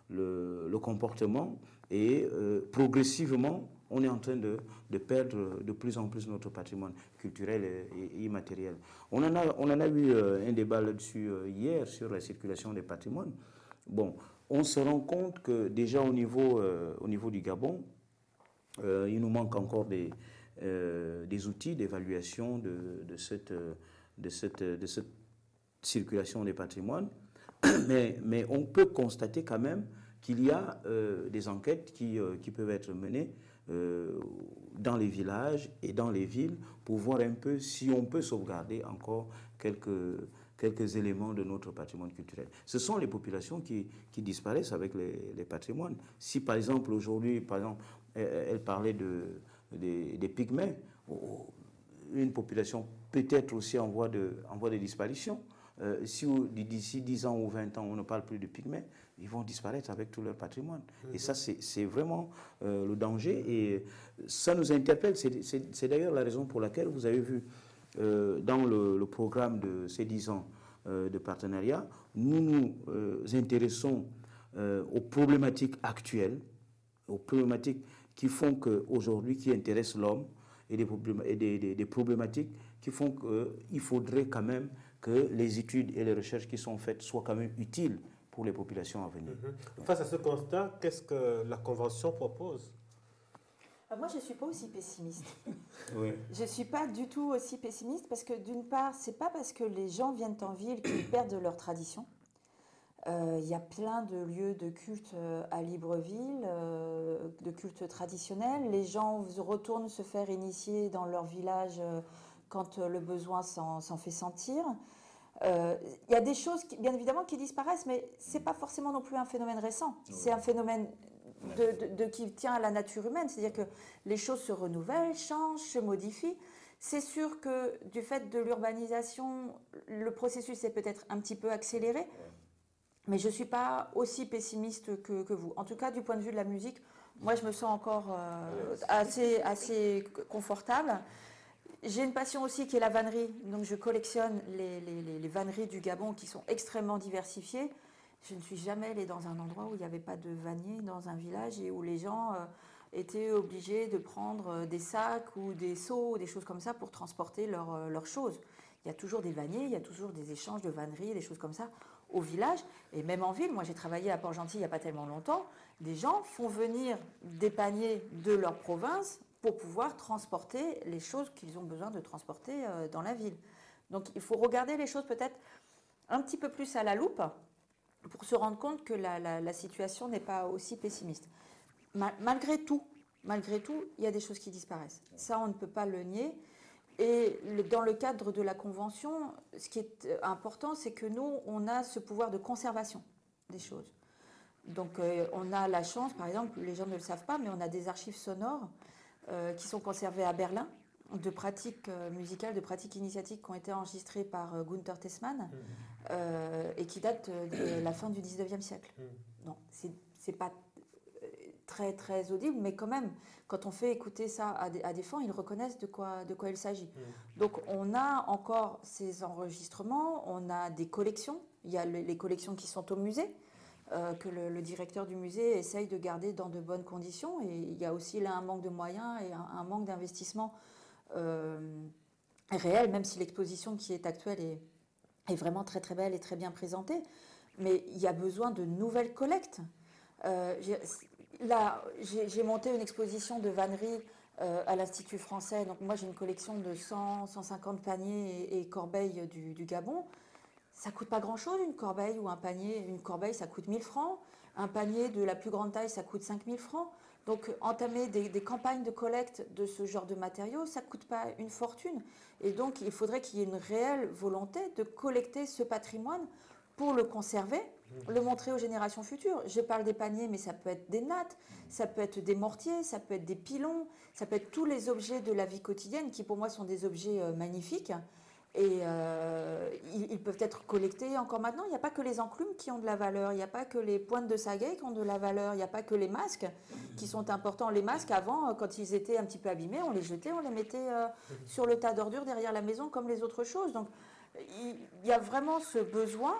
Speaker 2: le comportement, et progressivement on est en train de perdre de plus en plus notre patrimoine culturel et immatériel. On en a eu un débat là-dessus hier sur la circulation des patrimoines. Bon, on se rend compte que déjà au niveau du Gabon, il nous manque encore des outils d'évaluation de cette circulation des patrimoines, mais on peut constater quand même qu'il y a des enquêtes qui peuvent être menées dans les villages et dans les villes pour voir un peu si on peut sauvegarder encore quelques éléments de notre patrimoine culturel. Ce sont les populations qui disparaissent avec les patrimoines. Si par exemple aujourd'hui, elle parlait des pygmées, une population peut-être aussi en voie de disparition. Si d'ici 10 ans ou 20 ans, on ne parle plus de pygmées, ils vont disparaître avec tout leur patrimoine. Et ça, c'est vraiment le danger. Et ça nous interpelle. C'est d'ailleurs la raison pour laquelle vous avez vu dans le programme de ces 10 ans de partenariat, nous nous intéressons aux problématiques actuelles, aux problématiques qui font qu'aujourd'hui, qui intéressent l'homme, et des problématiques qui font qu'il faudrait quand même que les études et les recherches qui sont faites soient quand même utiles pour les populations à venir.
Speaker 1: Face à ce constat, qu'est-ce que la Convention propose?
Speaker 3: Moi, je ne suis pas aussi pessimiste.
Speaker 2: Oui.
Speaker 3: Je ne suis pas du tout aussi pessimiste parce que d'une part, ce n'est pas parce que les gens viennent en ville qu'ils perdent leur tradition. Il y a plein de lieux de culte à Libreville, de culte traditionnel. Les gens retournent se faire initier dans leur village quand le besoin s'en fait sentir. Il y a des choses, bien évidemment, qui disparaissent, mais ce n'est pas forcément non plus un phénomène récent. C'est un phénomène qui tient à la nature humaine. C'est-à-dire que les choses se renouvellent, changent, se modifient. C'est sûr que du fait de l'urbanisation, le processus est peut-être un petit peu accéléré. Mais je ne suis pas aussi pessimiste que vous. En tout cas, du point de vue de la musique, moi, je me sens encore assez confortable. J'ai une passion aussi qui est la vannerie. Donc, je collectionne les vanneries du Gabon qui sont extrêmement diversifiées. Je ne suis jamais allée dans un endroit où il n'y avait pas de vannier dans un village et où les gens étaient obligés de prendre des sacs ou des seaux, des choses comme ça pour transporter leurs choses. Il y a toujours des vanniers, il y a toujours des échanges de vanneries, des choses comme ça au village. Et même en ville, moi j'ai travaillé à Port-Gentil il n'y a pas tellement longtemps, des gens font venir des paniers de leur province pour pouvoir transporter les choses qu'ils ont besoin de transporter dans la ville. Donc il faut regarder les choses peut-être un petit peu plus à la loupe pour se rendre compte que la situation n'est pas aussi pessimiste. Malgré tout, il y a des choses qui disparaissent. Ça, on ne peut pas le nier. Et dans le cadre de la Convention, ce qui est important, c'est que nous, on a ce pouvoir de conservation des choses. Donc, on a la chance, par exemple, les gens ne le savent pas, mais on a des archives sonores qui sont conservées à Berlin, de pratiques musicales, de pratiques initiatiques qui ont été enregistrées par Gunther Tessmann et qui datent de la fin du 19e siècle. Non, c'est pas très, très audible, mais quand même, quand on fait écouter ça à des fans, ils reconnaissent de quoi il s'agit. Donc, on a encore ces enregistrements, on a des collections. Il y a les collections qui sont au musée, que le directeur du musée essaye de garder dans de bonnes conditions. Et il y a aussi là un manque de moyens et un manque d'investissement réel, même si l'exposition qui est actuelle est vraiment très, très belle et très bien présentée. Mais il y a besoin de nouvelles collectes. Là, j'ai monté une exposition de vannerie à l'Institut français. Donc moi, j'ai une collection de 150 paniers et corbeilles du Gabon. Ça ne coûte pas grand-chose, une corbeille ou un panier. Une corbeille, ça coûte 1000 francs. Un panier de la plus grande taille, ça coûte 5000 francs. Donc, entamer des campagnes de collecte de ce genre de matériaux, ça ne coûte pas une fortune. Et donc, il faudrait qu'il y ait une réelle volonté de collecter ce patrimoine pour le conserver, le montrer aux générations futures. Je parle des paniers, mais ça peut être des nattes, ça peut être des mortiers, ça peut être des pilons, ça peut être tous les objets de la vie quotidienne qui, pour moi, sont des objets magnifiques. Et ils peuvent être collectés encore maintenant. Il n'y a pas que les enclumes qui ont de la valeur, il n'y a pas que les pointes de sagaie qui ont de la valeur, il n'y a pas que les masques qui sont importants. Les masques, avant, quand ils étaient un petit peu abîmés, on les jetait, on les mettait sur le tas d'ordures derrière la maison comme les autres choses. Donc il y a vraiment ce besoin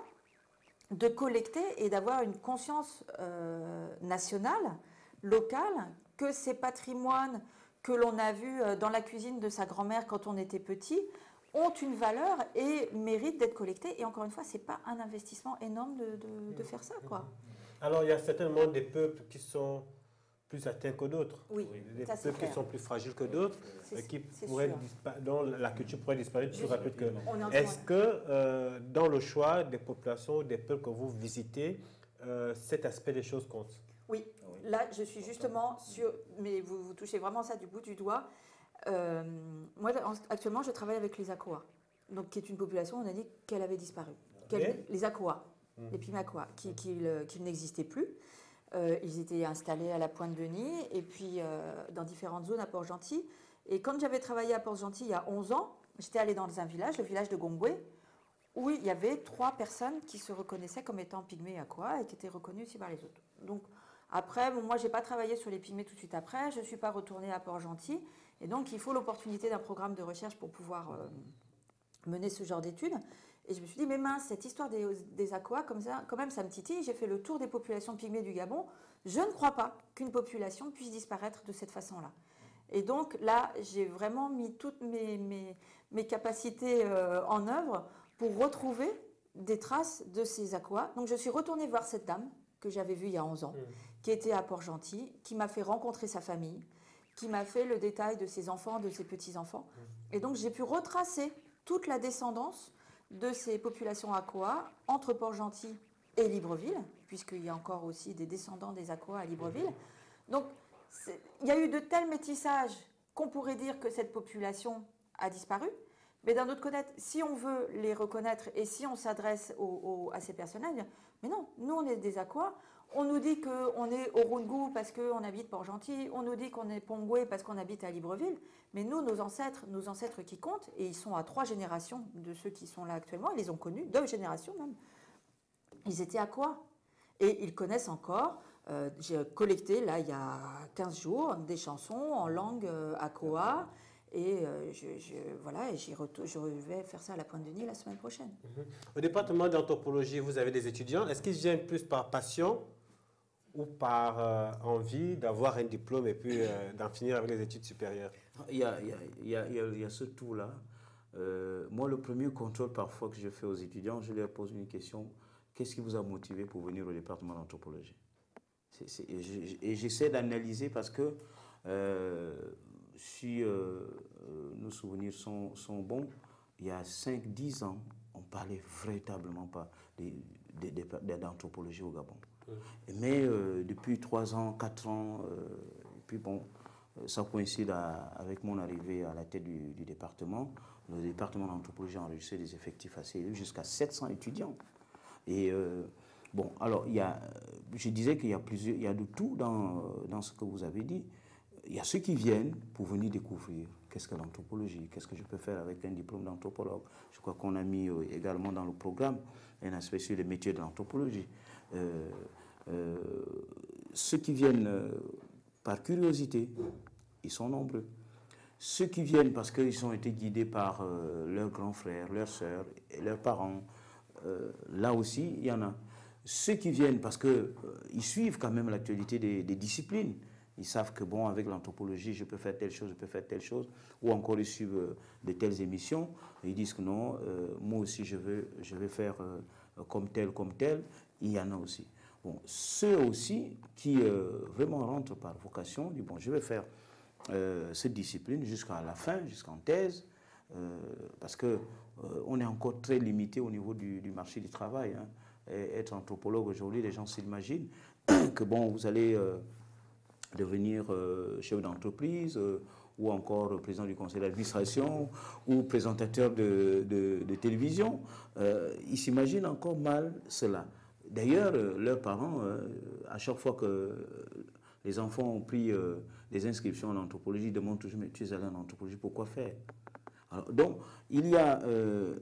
Speaker 3: de collecter et d'avoir une conscience nationale, locale, que ces patrimoines que l'on a vus dans la cuisine de sa grand-mère quand on était petit ont une valeur et méritent d'être collectés. Et encore une fois, ce n'est pas un investissement énorme de faire ça, quoi.
Speaker 1: Alors, il y a certainement des peuples qui sont plus atteints que d'autres.
Speaker 3: Oui,
Speaker 1: des
Speaker 3: ça,
Speaker 1: peuples qui sont plus fragiles que d'autres, dont la culture pourrait disparaître. Tu rappelles que est-ce que dans le choix des populations, des peuples que vous visitez, cet aspect des choses compte?
Speaker 3: Oui, là, je suis justement sur... Mais vous touchez vraiment ça du bout du doigt. Moi, actuellement, je travaille avec les Akoa, donc qui est une population, on a dit qu'elle avait disparu. Les Akoa, les Pimakoa, qui n'existaient plus. Ils étaient installés à la Pointe-Denis et puis dans différentes zones à Port-Gentil. Et quand j'avais travaillé à Port-Gentil il y a 11 ans, j'étais allée dans un village, le village de Gongwe, où il y avait 3 personnes qui se reconnaissaient comme étant pygmées Akoa et qui étaient reconnues aussi par les autres. Donc après, moi, je n'ai pas travaillé sur les pygmées tout de suite après, je ne suis pas retournée à Port-Gentil. Et donc, il faut l'opportunité d'un programme de recherche pour pouvoir mener ce genre d'études. Et je me suis dit, mais mince, cette histoire des Akoa, comme ça, quand même, ça me titille. J'ai fait le tour des populations pygmées du Gabon. Je ne crois pas qu'une population puisse disparaître de cette façon-là. Et donc, là, j'ai vraiment mis toutes mes capacités en œuvre pour retrouver des traces de ces Akoa. Donc, je suis retournée voir cette dame que j'avais vue il y a 11 ans, qui était à Port-Gentil, qui m'a fait rencontrer sa famille, qui m'a fait le détail de ses enfants, de ses petits-enfants. Et donc, j'ai pu retracer toute la descendance de ces populations Akoa entre Port-Gentil et Libreville, puisqu'il y a encore aussi des descendants des Akoa à Libreville. Donc, il y a eu de tels métissages qu'on pourrait dire que cette population a disparu. Mais d'un autre côté, si on veut les reconnaître et si on s'adresse à ces personnages, mais non, nous on est des Akoa. On nous dit qu'on est au Rungu parce qu'on habite Port-Gentil, on nous dit qu'on est Pongwe parce qu'on habite à Libreville, mais nous, nos ancêtres qui comptent, et ils sont à 3 générations de ceux qui sont là actuellement, ils les ont connus, 2 générations même, ils étaient Akoa. Et ils connaissent encore, j'ai collecté là il y a 15 jours des chansons en langue Akoa, et je vais faire ça à la Pointe-Denis la semaine prochaine.
Speaker 1: Au département d'anthropologie, vous avez des étudiants. Est-ce qu'ils viennent plus par passion ou par envie d'avoir un diplôme et puis d'en finir avec les études supérieures?
Speaker 2: Il y a ce tout-là. Moi, le premier contrôle parfois que je fais aux étudiants, je leur pose une question. Qu'est-ce qui vous a motivé pour venir au département d'anthropologie? Et j'essaie d'analyser parce que si nos souvenirs sont bons, il y a 5-10 ans, on ne parlait véritablement pas d'anthropologie au Gabon. Mais depuis 3 ans, 4 ans, et puis bon, ça coïncide avec mon arrivée à la tête du département. Le département d'anthropologie a enregistré des effectifs assez élevés, jusqu'à 700 étudiants. Et bon, alors, je disais qu'il y a de tout dans ce que vous avez dit. Il y a ceux qui viennent pour venir découvrir qu'est-ce que l'anthropologie, qu'est-ce que je peux faire avec un diplôme d'anthropologue. Je crois qu'on a mis également dans le programme un aspect sur les métiers de l'anthropologie. Ceux qui viennent par curiosité, ils sont nombreux. Ceux qui viennent parce qu'ils ont été guidés par leurs grands frères, leurs sœurs et leurs parents, là aussi, il y en a. Ceux qui viennent parce qu'ils suivent quand même l'actualité des disciplines. Ils savent que, bon, avec l'anthropologie, je peux faire telle chose, je peux faire telle chose. Ou encore, ils suivent de telles émissions. Ils disent que non, moi aussi, je vais faire comme tel. Il y en a aussi. Bon, ceux aussi qui vraiment rentrent par vocation, disent, bon, je vais faire cette discipline jusqu'à la fin, jusqu'en thèse, parce qu'on est encore très limité au niveau du marché du travail. Hein. Et être anthropologue aujourd'hui, les gens s'imaginent que, bon, vous allez devenir chef d'entreprise ou encore président du conseil d'administration ou présentateur de télévision. Ils s'imaginent encore mal cela. D'ailleurs, leurs parents, à chaque fois que les enfants ont pris des inscriptions en anthropologie, demandent toujours, mais tu es allé en anthropologie, pourquoi faire? Alors, donc, il y a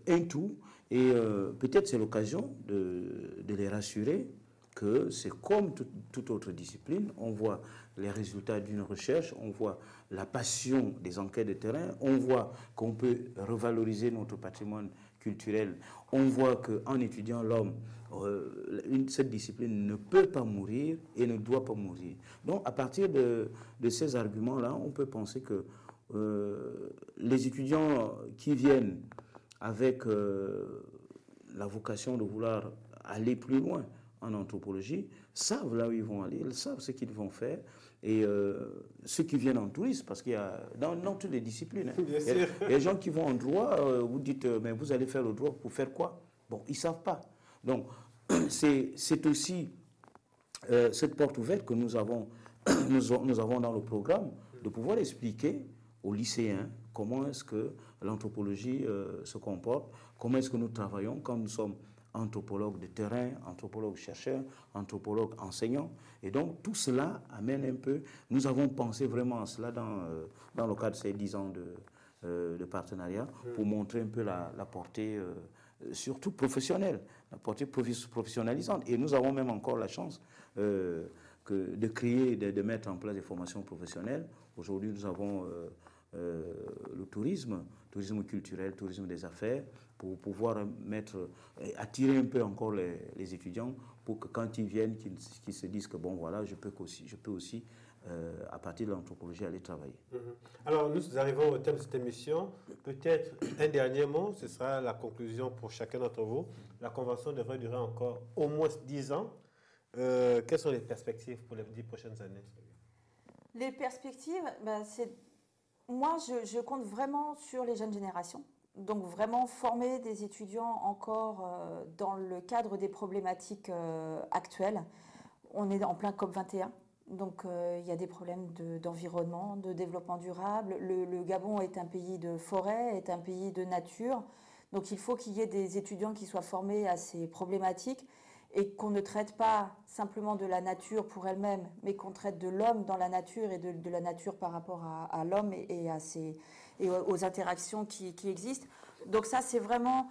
Speaker 2: un tout, et peut-être c'est l'occasion de les rassurer que c'est comme toute autre discipline. On voit les résultats d'une recherche, on voit la passion des enquêtes de terrain, on voit qu'on peut revaloriser notre patrimoine culturel, on voit qu'en étudiant l'homme, cette discipline ne peut pas mourir et ne doit pas mourir. Donc, à partir de ces arguments-là, on peut penser que les étudiants qui viennent avec la vocation de vouloir aller plus loin en anthropologie savent là où ils vont aller, ils savent ce qu'ils vont faire. Et ceux qui viennent en tourisme, parce qu'il y a dans toutes les disciplines, hein, il y a des gens qui vont en droit, vous dites, mais vous allez faire le droit pour faire quoi? Bon, ils ne savent pas. Donc, c'est aussi cette porte ouverte que nous avons dans le programme, de pouvoir expliquer aux lycéens comment est-ce que l'anthropologie se comporte, comment est-ce que nous travaillons quand nous sommes anthropologues de terrain, anthropologues chercheurs, anthropologues enseignants. Et donc tout cela amène un peu, nous avons pensé vraiment à cela dans le cadre de ces 10 ans de partenariat, pour montrer un peu la portée surtout professionnelle, la portée professionnalisante. Et nous avons même encore la chance de créer, de mettre en place des formations professionnelles. Aujourd'hui, nous avons le tourisme culturel, tourisme des affaires, pour pouvoir attirer un peu encore les étudiants, pour que quand ils viennent, qu'ils se disent que bon voilà, je peux aussi à partir de l'anthropologie aller travailler.
Speaker 1: Alors nous arrivons au thème de cette émission. Peut-être un dernier mot, ce sera la conclusion pour chacun d'entre vous. La convention devrait durer encore au moins 10 ans. Quelles sont les perspectives pour les 10 prochaines années?
Speaker 3: Les perspectives, moi je compte vraiment sur les jeunes générations. Donc vraiment former des étudiants encore dans le cadre des problématiques actuelles. On est en plein COP21, donc il y a des problèmes d'environnement, de développement durable. Le Gabon est un pays de forêt, est un pays de nature. Donc il faut qu'il y ait des étudiants qui soient formés à ces problématiques et qu'on ne traite pas simplement de la nature pour elle-même, mais qu'on traite de l'homme dans la nature et de la nature par rapport à l'homme et aux interactions qui existent. Donc ça, c'est vraiment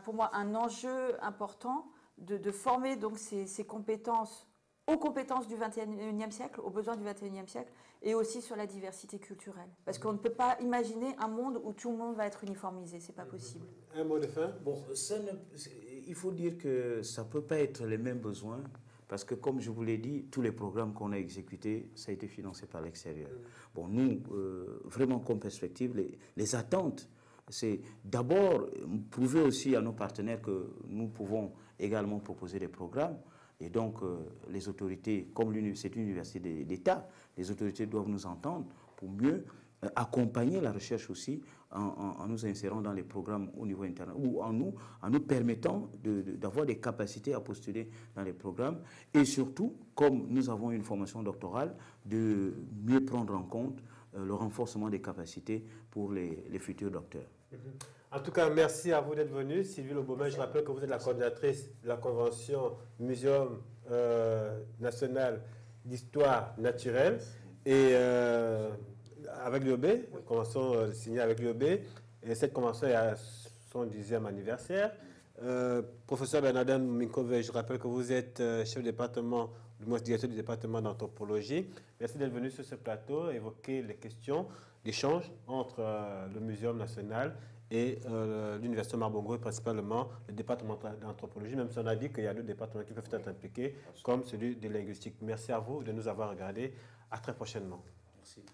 Speaker 3: pour moi un enjeu important de former donc ces compétences aux compétences du XXIe siècle, aux besoins du XXIe siècle, et aussi sur la diversité culturelle. Parce qu'on ne peut pas imaginer un monde où tout le monde va être uniformisé, c'est pas possible.
Speaker 1: Un mot de fin?
Speaker 2: Bon, il faut dire que ça ne peut pas être les mêmes besoins, parce que comme je vous l'ai dit, tous les programmes qu'on a exécutés, ça a été financé par l'extérieur. Bon, nous, vraiment comme perspective, les attentes, c'est d'abord prouver aussi à nos partenaires que nous pouvons également proposer des programmes. Et donc, les autorités, comme c'est une université d'État, les autorités doivent nous entendre pour mieux accompagner la recherche aussi en nous insérant dans les programmes au niveau international ou en nous permettant d'avoir des capacités à postuler dans les programmes. Et surtout, comme nous avons une formation doctorale, de mieux prendre en compte le renforcement des capacités pour les futurs docteurs.
Speaker 1: En tout cas, merci à vous d'être venu. Sylvie Lobomel, je rappelle que vous êtes la coordinatrice de la convention Muséum national d'histoire naturelle et avec l'UOB, la convention signée avec l'UOB. Et cette convention est à son 10e anniversaire. Professeur Bernardin Minkove, je rappelle que vous êtes chef de département, du moins directeur du département d'anthropologie. Merci d'être venu sur ce plateau, évoquer les questions d'échange entre le Muséum national et l'Université Omar Bongo, et principalement le département d'anthropologie, même si on a dit qu'il y a 2 départements qui peuvent être impliqués, comme celui de linguistique. Merci à vous de nous avoir regardés. À très prochainement.
Speaker 2: Merci.